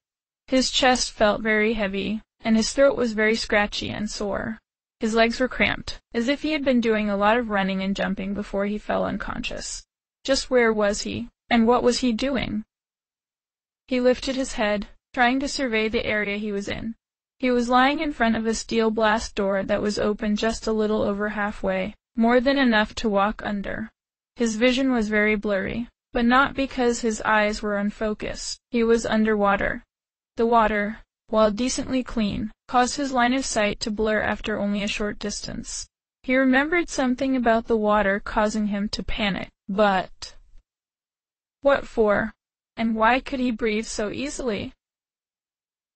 His chest felt very heavy, and his throat was very scratchy and sore. His legs were cramped, as if he had been doing a lot of running and jumping before he fell unconscious. Just where was he, and what was he doing? He lifted his head, trying to survey the area he was in. He was lying in front of a steel blast door that was open just a little over halfway, more than enough to walk under. His vision was very blurry, but not because his eyes were unfocused. He was underwater. The water, while decently clean, caused his line of sight to blur after only a short distance. He remembered something about the water causing him to panic, but what for? And why could he breathe so easily?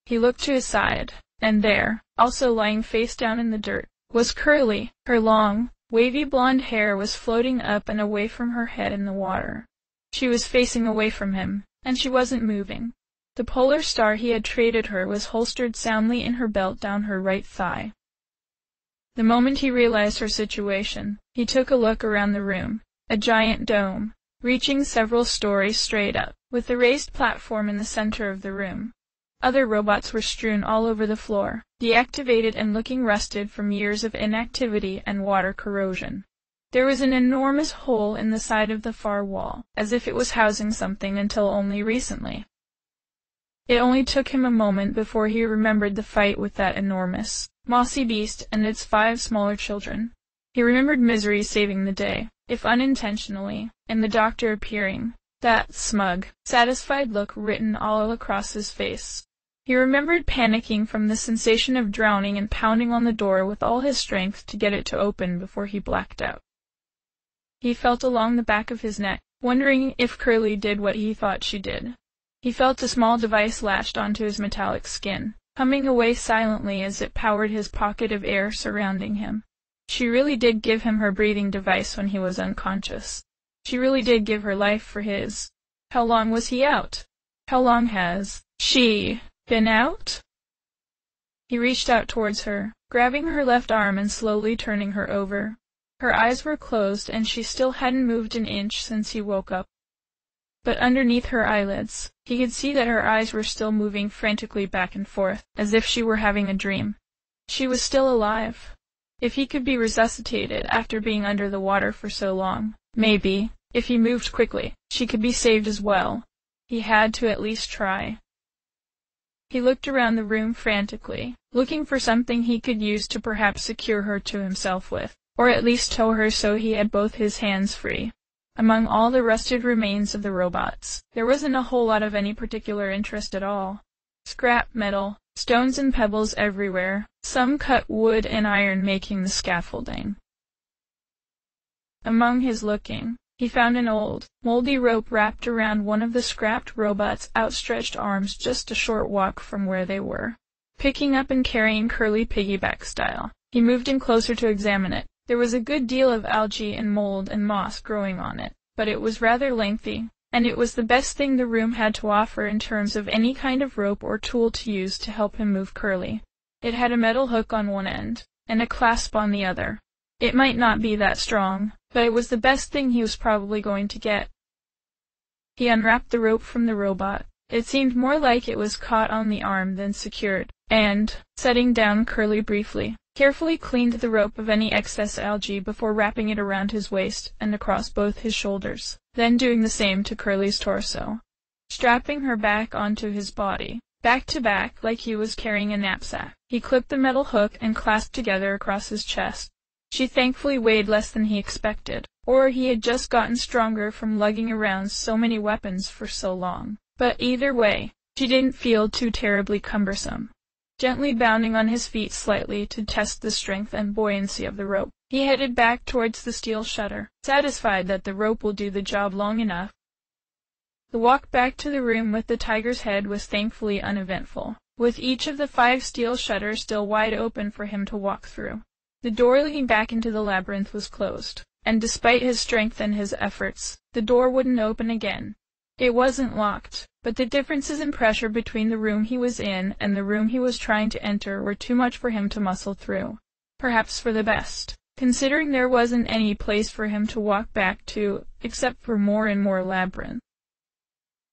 He looked to his side, and there, also lying face down in the dirt, was Curly. Her long, wavy blonde hair was floating up and away from her head in the water. She was facing away from him, and she wasn't moving. The polar star he had traded her was holstered soundly in her belt down her right thigh. The moment he realized her situation, he took a look around the room. A giant dome, reaching several stories straight up, with a raised platform in the center of the room. Other robots were strewn all over the floor, deactivated and looking rusted from years of inactivity and water corrosion. There was an enormous hole in the side of the far wall, as if it was housing something until only recently. It only took him a moment before he remembered the fight with that enormous, mossy beast and its 5 smaller children. He remembered Misery saving the day, if unintentionally, and the doctor appearing, that smug, satisfied look written all across his face. He remembered panicking from the sensation of drowning and pounding on the door with all his strength to get it to open before he blacked out. He felt along the back of his neck, wondering if Curly did what he thought she did. He felt a small device latched onto his metallic skin, humming away silently as it powered his pocket of air surrounding him. She really did give him her breathing device when he was unconscious. She really did give her life for his. How long was he out? How long has she been out? He reached out towards her, grabbing her left arm and slowly turning her over. Her eyes were closed and she still hadn't moved an inch since he woke up. but underneath her eyelids, he could see that her eyes were still moving frantically back and forth, as if she were having a dream. She was still alive. If he could be resuscitated after being under the water for so long, maybe, if he moved quickly, she could be saved as well. He had to at least try. He looked around the room frantically, looking for something he could use to perhaps secure her to himself with, or at least tow her so he had both his hands free. Among all the rusted remains of the robots, there wasn't a whole lot of any particular interest at all. Scrap metal, stones and pebbles everywhere, some cut wood and iron making the scaffolding. Among his looking, he found an old, moldy rope wrapped around one of the scrapped robots' outstretched arms just a short walk from where they were. Picking up and carrying Curly piggyback style, he moved in closer to examine it. There was a good deal of algae and mold and moss growing on it, but it was rather lengthy, and it was the best thing the room had to offer in terms of any kind of rope or tool to use to help him move Curly. It had a metal hook on one end, and a clasp on the other. It might not be that strong, but it was the best thing he was probably going to get. He unwrapped the rope from the robot. It seemed more like it was caught on the arm than secured, and, setting down Curly briefly, carefully cleaned the rope of any excess algae before wrapping it around his waist and across both his shoulders, then doing the same to Curly's torso. Strapping her back onto his body, back to back like he was carrying a knapsack, he clipped the metal hook and clasped together across his chest. She thankfully weighed less than he expected, or he had just gotten stronger from lugging around so many weapons for so long. But either way, she didn't feel too terribly cumbersome. Gently bounding on his feet slightly to test the strength and buoyancy of the rope, he headed back towards the steel shutter, satisfied that the rope will do the job long enough. The walk back to the room with the tiger's head was thankfully uneventful, with each of the 5 steel shutters still wide open for him to walk through. The door leading back into the labyrinth was closed, and despite his strength and his efforts, the door wouldn't open again. It wasn't locked, but the differences in pressure between the room he was in and the room he was trying to enter were too much for him to muscle through. Perhaps for the best, considering there wasn't any place for him to walk back to, except for more and more labyrinth.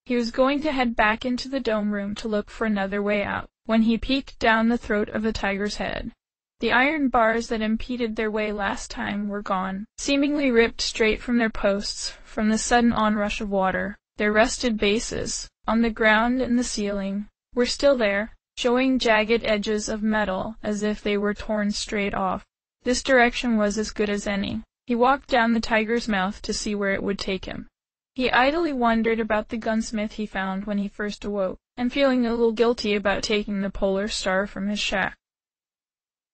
He was going to head back into the dome room to look for another way out, when he peeked down the throat of the tiger's head. The iron bars that impeded their way last time were gone, seemingly ripped straight from their posts from the sudden onrush of water. Their rusted bases, on the ground and the ceiling, were still there, showing jagged edges of metal as if they were torn straight off. This direction was as good as any. He walked down the tiger's mouth to see where it would take him. He idly wondered about the gunsmith he found when he first awoke, and feeling a little guilty about taking the polar star from his shack.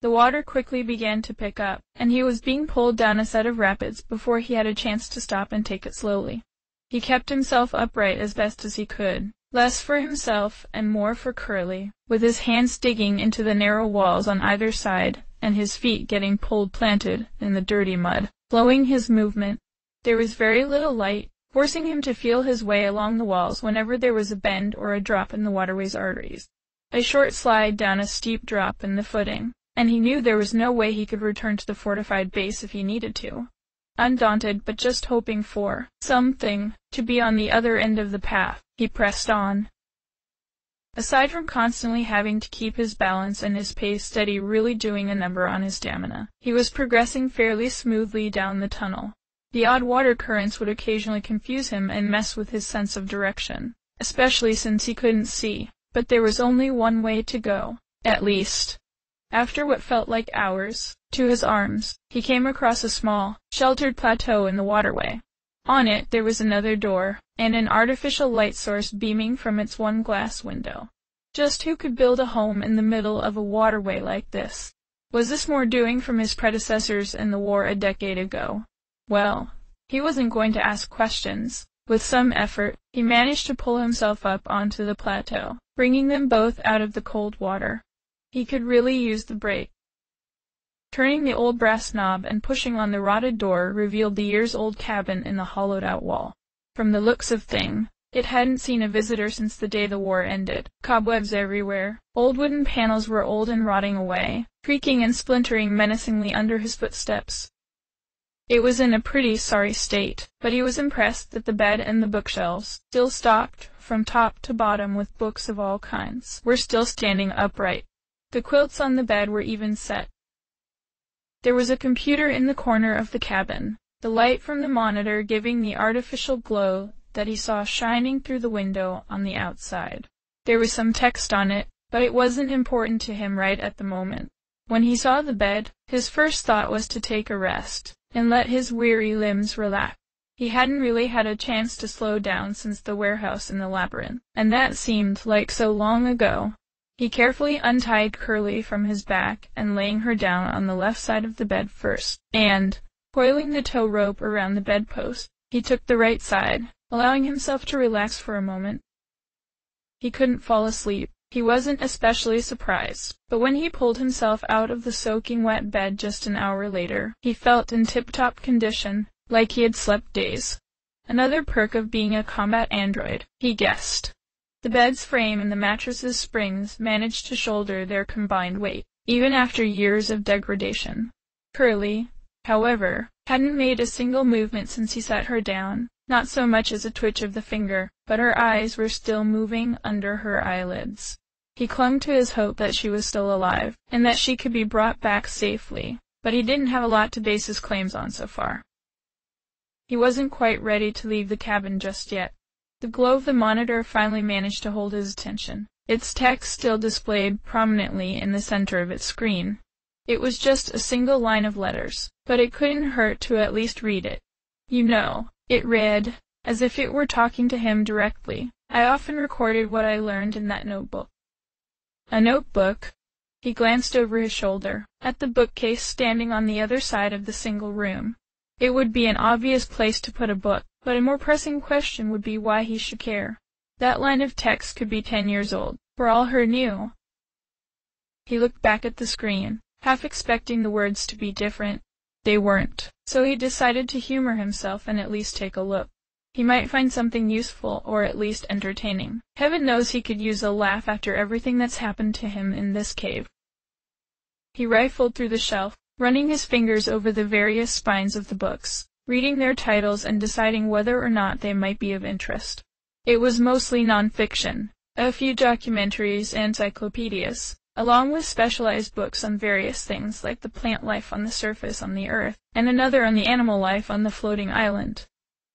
The water quickly began to pick up, and he was being pulled down a set of rapids before he had a chance to stop and take it slowly. He kept himself upright as best as he could, less for himself and more for Curly, with his hands digging into the narrow walls on either side and his feet getting planted in the dirty mud, slowing his movement. There was very little light, forcing him to feel his way along the walls whenever there was a bend or a drop in the waterway's arteries. A short slide down a steep drop in the footing, and he knew there was no way he could return to the fortified base if he needed to. Undaunted but just hoping for something to be on the other end of the path, he pressed on. Aside from constantly having to keep his balance and his pace steady really doing a number on his stamina, he was progressing fairly smoothly down the tunnel. The odd water currents would occasionally confuse him and mess with his sense of direction, especially since he couldn't see, but there was only one way to go, at least. After what felt like hours, to his arms, he came across a small, sheltered plateau in the waterway. On it there was another door, and an artificial light source beaming from its one glass window. Just who could build a home in the middle of a waterway like this? Was this more doing from his predecessors in the war a decade ago? Well, he wasn't going to ask questions. With some effort, he managed to pull himself up onto the plateau, bringing them both out of the cold water. He could really use the break. Turning the old brass knob and pushing on the rotted door revealed the years-old cabin in the hollowed-out wall. From the looks of things, it hadn't seen a visitor since the day the war ended. Cobwebs everywhere. Old wooden panels were old and rotting away, creaking and splintering menacingly under his footsteps. It was in a pretty sorry state, but he was impressed that the bed and the bookshelves, still stocked from top to bottom with books of all kinds, were still standing upright. The quilts on the bed were even set. There was a computer in the corner of the cabin, the light from the monitor giving the artificial glow that he saw shining through the window on the outside. There was some text on it, but it wasn't important to him right at the moment. When he saw the bed, his first thought was to take a rest and let his weary limbs relax. He hadn't really had a chance to slow down since the warehouse in the labyrinth, and that seemed like so long ago. He carefully untied Curly from his back and laying her down on the left side of the bed first, and, coiling the tow rope around the bedpost, he took the right side, allowing himself to relax for a moment. He couldn't fall asleep. He wasn't especially surprised, but when he pulled himself out of the soaking wet bed just an hour later, he felt in tip-top condition, like he had slept days. Another perk of being a combat android, he guessed. The bed's frame and the mattress's springs managed to shoulder their combined weight, even after years of degradation. Curly, however, hadn't made a single movement since he set her down, not so much as a twitch of the finger, but her eyes were still moving under her eyelids. He clung to his hope that she was still alive, and that she could be brought back safely, but he didn't have a lot to base his claims on so far. He wasn't quite ready to leave the cabin just yet. The glow of the monitor finally managed to hold his attention, its text still displayed prominently in the center of its screen. It was just a single line of letters, but it couldn't hurt to at least read it. You know, it read, as if it were talking to him directly. I often recorded what I learned in that notebook. A notebook? He glanced over his shoulder, at the bookcase standing on the other side of the single room. It would be an obvious place to put a book, but a more pressing question would be why he should care. That line of text could be 10 years old, for all her knew. He looked back at the screen, half expecting the words to be different. They weren't, so he decided to humor himself and at least take a look. He might find something useful or at least entertaining. Heaven knows he could use a laugh after everything that's happened to him in this cave. He rifled through the shelf, running his fingers over the various spines of the books, reading their titles and deciding whether or not they might be of interest. It was mostly non-fiction, a few documentaries and encyclopedias, along with specialized books on various things like the plant life on the surface on the Earth, and another on the animal life on the floating island.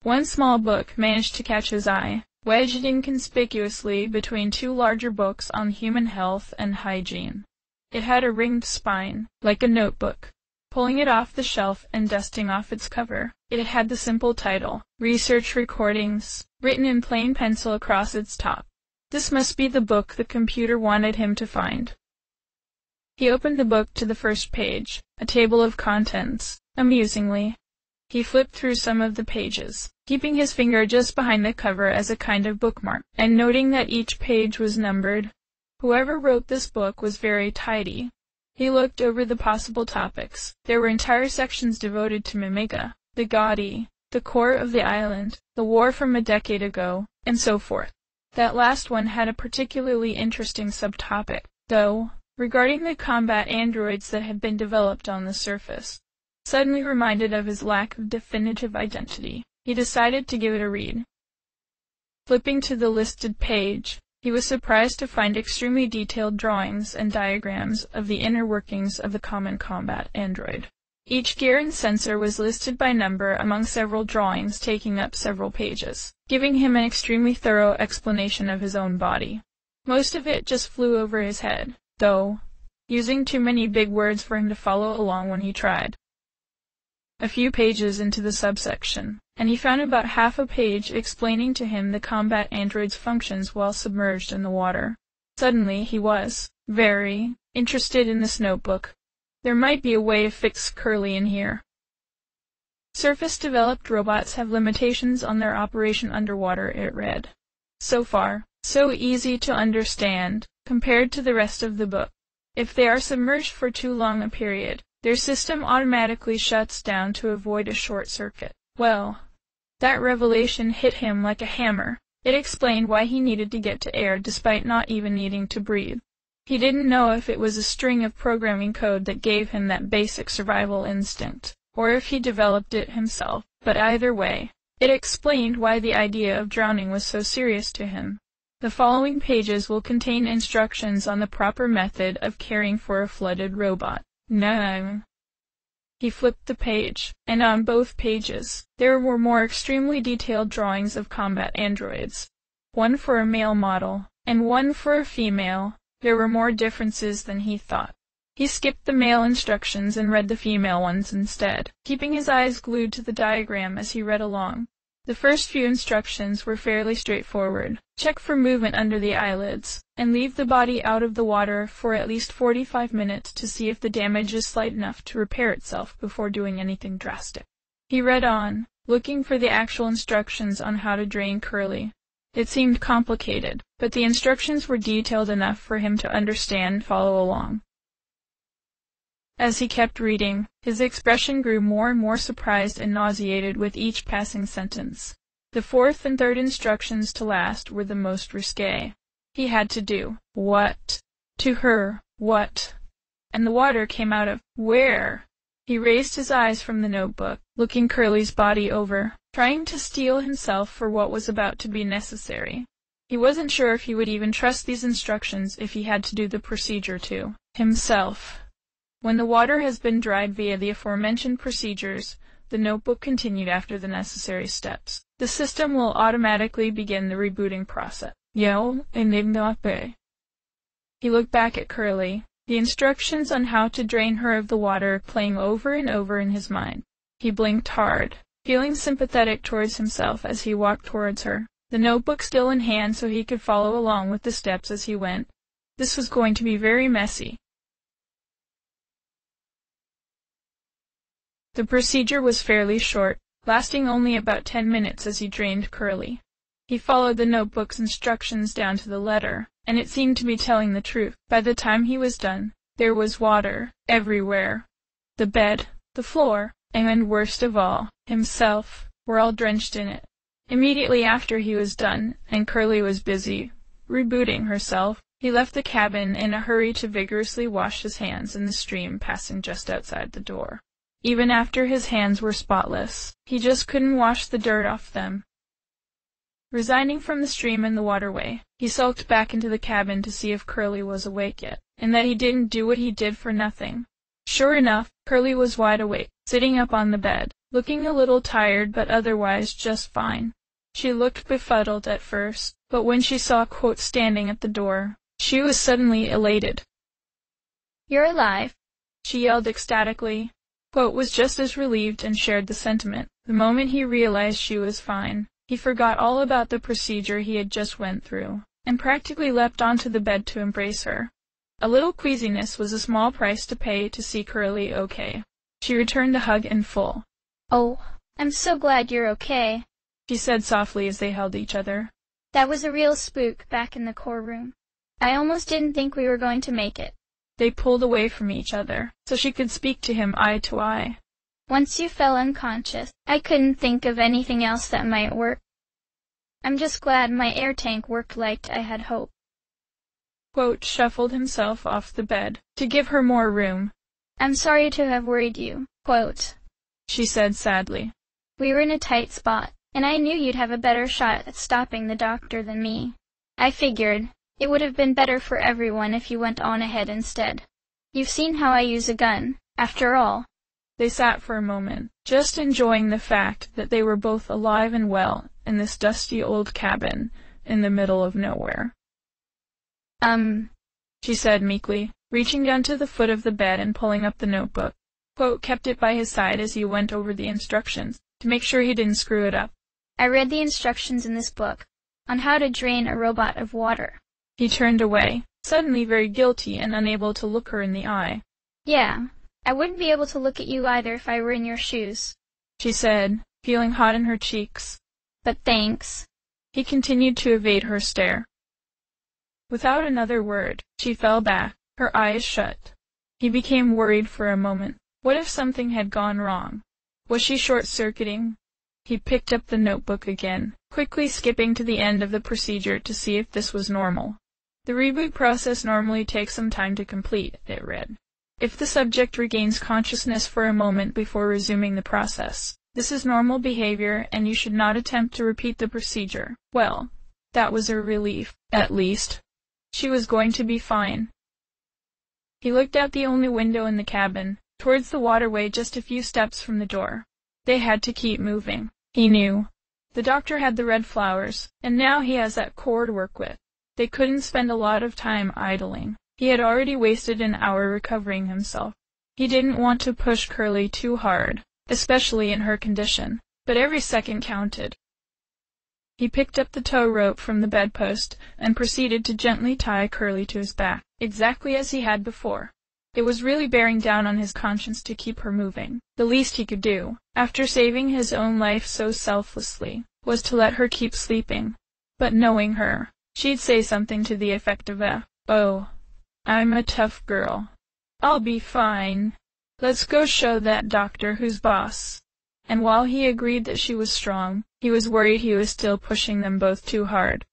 One small book managed to catch his eye, wedged inconspicuously between two larger books on human health and hygiene. It had a ringed spine, like a notebook. Pulling it off the shelf and dusting off its cover, it had the simple title, Research Recordings, written in plain pencil across its top. This must be the book the computer wanted him to find. He opened the book to the first page, a table of contents. Amusingly, he flipped through some of the pages, keeping his finger just behind the cover as a kind of bookmark, and noting that each page was numbered. Whoever wrote this book was very tidy. He looked over the possible topics. There were entire sections devoted to Mimiga, the Gaudi, the core of the island, the war from a decade ago, and so forth. That last one had a particularly interesting subtopic, though, regarding the combat androids that had been developed on the surface. Suddenly reminded of his lack of definitive identity, he decided to give it a read. Flipping to the listed page, he was surprised to find extremely detailed drawings and diagrams of the inner workings of the common combat android. Each gear and sensor was listed by number among several drawings taking up several pages, giving him an extremely thorough explanation of his own body. Most of it just flew over his head, though, using too many big words for him to follow along when he tried. A few pages into the subsection, and he found about half a page explaining to him the combat android's functions while submerged in the water. Suddenly he was very interested in this notebook. There might be a way to fix Curly in here. Surface-developed robots have limitations on their operation underwater, it read. So far, so easy to understand, compared to the rest of the book. If they are submerged for too long a period, their system automatically shuts down to avoid a short circuit. Well, that revelation hit him like a hammer. It explained why he needed to get to air despite not even needing to breathe. He didn't know if it was a string of programming code that gave him that basic survival instinct, or if he developed it himself, but either way, it explained why the idea of drowning was so serious to him. The following pages will contain instructions on the proper method of caring for a flooded robot. No. He flipped the page, and on both pages, there were more extremely detailed drawings of combat androids. One for a male model, and one for a female. There were more differences than he thought. He skipped the male instructions and read the female ones instead, keeping his eyes glued to the diagram as he read along. The first few instructions were fairly straightforward. Check for movement under the eyelids, and leave the body out of the water for at least 45 minutes to see if the damage is slight enough to repair itself before doing anything drastic. He read on, looking for the actual instructions on how to drain Curly. It seemed complicated, but the instructions were detailed enough for him to understand and follow along. As he kept reading, his expression grew more and more surprised and nauseated with each passing sentence. The fourth and third instructions to last were the most risque. He had to do what? To her, what? And the water came out of where? He raised his eyes from the notebook, looking Curly's body over, trying to steel himself for what was about to be necessary. He wasn't sure if he would even trust these instructions if he had to do the procedure to himself. When the water has been dried via the aforementioned procedures, the notebook continued after the necessary steps. The system will automatically begin the rebooting process. Yell and He looked back at Curly, the instructions on how to drain her of the water playing over and over in his mind. He blinked hard, feeling sympathetic towards himself as he walked towards her, the notebook still in hand so he could follow along with the steps as he went. This was going to be very messy. The procedure was fairly short, lasting only about 10 minutes as he drained Curly. He followed the notebook's instructions down to the letter, and it seemed to be telling the truth. By the time he was done, there was water everywhere. The bed, the floor, and worst of all, himself, were all drenched in it. Immediately after he was done, and Curly was busy rebooting herself, he left the cabin in a hurry to vigorously wash his hands in the stream passing just outside the door. Even after his hands were spotless, he just couldn't wash the dirt off them. Resigning from the stream and the waterway, he sulked back into the cabin to see if Curly was awake yet, and that he didn't do what he did for nothing. Sure enough, Curly was wide awake, sitting up on the bed, looking a little tired but otherwise just fine. She looked befuddled at first, but when she saw Quote standing at the door, she was suddenly elated. "You're alive," she yelled ecstatically. Quote was just as relieved and shared the sentiment. The moment he realized she was fine, he forgot all about the procedure he had just went through, and practically leapt onto the bed to embrace her. A little queasiness was a small price to pay to see Curly okay. She returned the hug in full. "Oh, I'm so glad you're okay," she said softly as they held each other. "That was a real spook back in the core room. I almost didn't think we were going to make it." They pulled away from each other, so she could speak to him eye to eye. "Once you fell unconscious, I couldn't think of anything else that might work. I'm just glad my air tank worked like I had hoped." Quote shuffled himself off the bed, to give her more room. "I'm sorry to have worried you, Quote," she said sadly. "We were in a tight spot, and I knew you'd have a better shot at stopping the doctor than me. I figured it would have been better for everyone if you went on ahead instead. You've seen how I use a gun, after all." They sat for a moment, just enjoying the fact that they were both alive and well in this dusty old cabin in the middle of nowhere. She said meekly, reaching down to the foot of the bed and pulling up the notebook. Quote kept it by his side as he went over the instructions, to make sure he didn't screw it up. "I read the instructions in this book, on how to drain a robot of water." He turned away, suddenly very guilty and unable to look her in the eye. "Yeah, I wouldn't be able to look at you either if I were in your shoes," she said, feeling hot in her cheeks. "But thanks." He continued to evade her stare. Without another word, she fell back, her eyes shut. He became worried for a moment. What if something had gone wrong? Was she short-circuiting? He picked up the notebook again, quickly skipping to the end of the procedure to see if this was normal. "The reboot process normally takes some time to complete," it read. If the subject regains consciousness for a moment before resuming the process, this is normal behavior and you should not attempt to repeat the procedure. Well, that was a relief, at least. She was going to be fine. He looked out the only window in the cabin, towards the waterway just a few steps from the door. They had to keep moving, he knew. The doctor had the red flowers, and now he has that core to work with. They couldn't spend a lot of time idling. He had already wasted an hour recovering himself. He didn't want to push Curly too hard, especially in her condition, but every second counted. He picked up the tow rope from the bedpost and proceeded to gently tie Curly to his back, exactly as he had before. It was really bearing down on his conscience to keep her moving. The least he could do, after saving his own life so selflessly, was to let her keep sleeping. But knowing her, she'd say something to the effect of "Oh, I'm a tough girl. I'll be fine. Let's go show that doctor who's boss." And while he agreed that she was strong, he was worried he was still pushing them both too hard.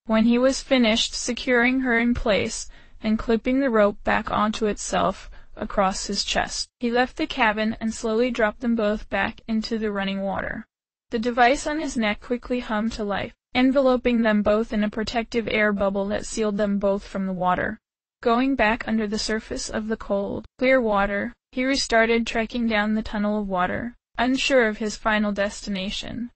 When he was finished securing her in place and clipping the rope back onto itself across his chest, he left the cabin and slowly dropped them both back into the running water. The device on his neck quickly hummed to life, enveloping them both in a protective air bubble that sealed them both from the water. Going back under the surface of the cold, clear water, he restarted trekking down the tunnel of water, unsure of his final destination.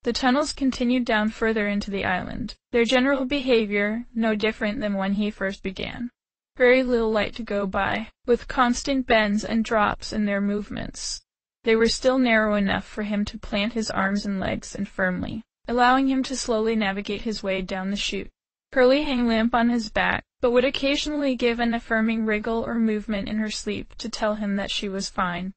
The tunnels continued down further into the island, their general behavior no different than when he first began. Very little light to go by, with constant bends and drops in their movements. They were still narrow enough for him to plant his arms and legs in firmly, allowing him to slowly navigate his way down the chute. Curly hung limp on his back, but would occasionally give an affirming wriggle or movement in her sleep to tell him that she was fine.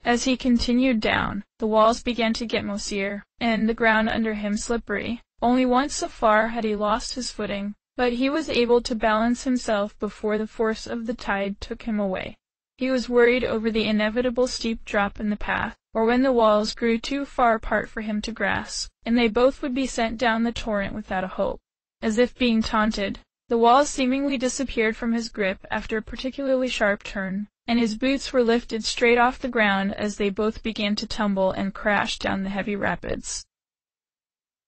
As he continued down, the walls began to get moisier, and the ground under him slippery. Only once so far had he lost his footing, but he was able to balance himself before the force of the tide took him away. He was worried over the inevitable steep drop in the path, or when the walls grew too far apart for him to grasp, and they both would be sent down the torrent without a hope. As if being taunted, the walls seemingly disappeared from his grip after a particularly sharp turn, and his boots were lifted straight off the ground as they both began to tumble and crash down the heavy rapids.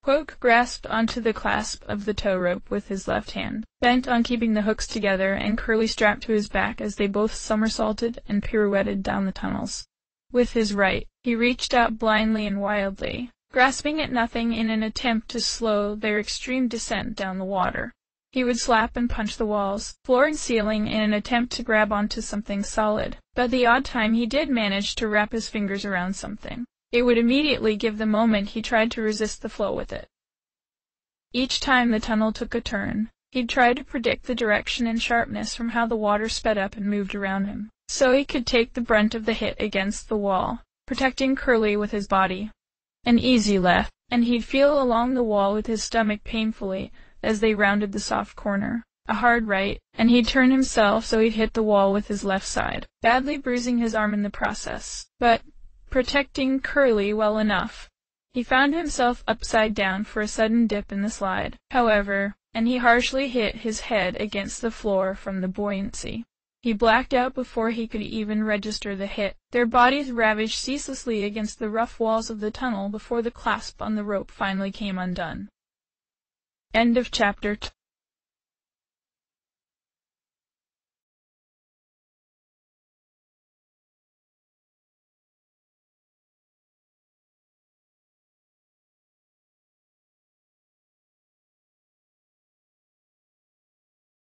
Quoke grasped onto the clasp of the tow rope with his left hand, bent on keeping the hooks together, and Curly strapped to his back as they both somersaulted and pirouetted down the tunnels. With his right, he reached out blindly and wildly, grasping at nothing in an attempt to slow their extreme descent down the water. He would slap and punch the walls, floor and ceiling in an attempt to grab onto something solid, but the odd time he did manage to wrap his fingers around something, it would immediately give the moment he tried to resist the flow with it. Each time the tunnel took a turn, he'd try to predict the direction and sharpness from how the water sped up and moved around him, so he could take the brunt of the hit against the wall, protecting Curly with his body. An easy left, and he'd feel along the wall with his stomach painfully as they rounded the soft corner. A hard right, and he'd turn himself so he'd hit the wall with his left side, badly bruising his arm in the process, but protecting Curly well enough. He found himself upside down for a sudden dip in the slide, however, and he harshly hit his head against the floor from the buoyancy. He blacked out before he could even register the hit. Their bodies ravaged ceaselessly against the rough walls of the tunnel before the clasp on the rope finally came undone. End of chapter 2.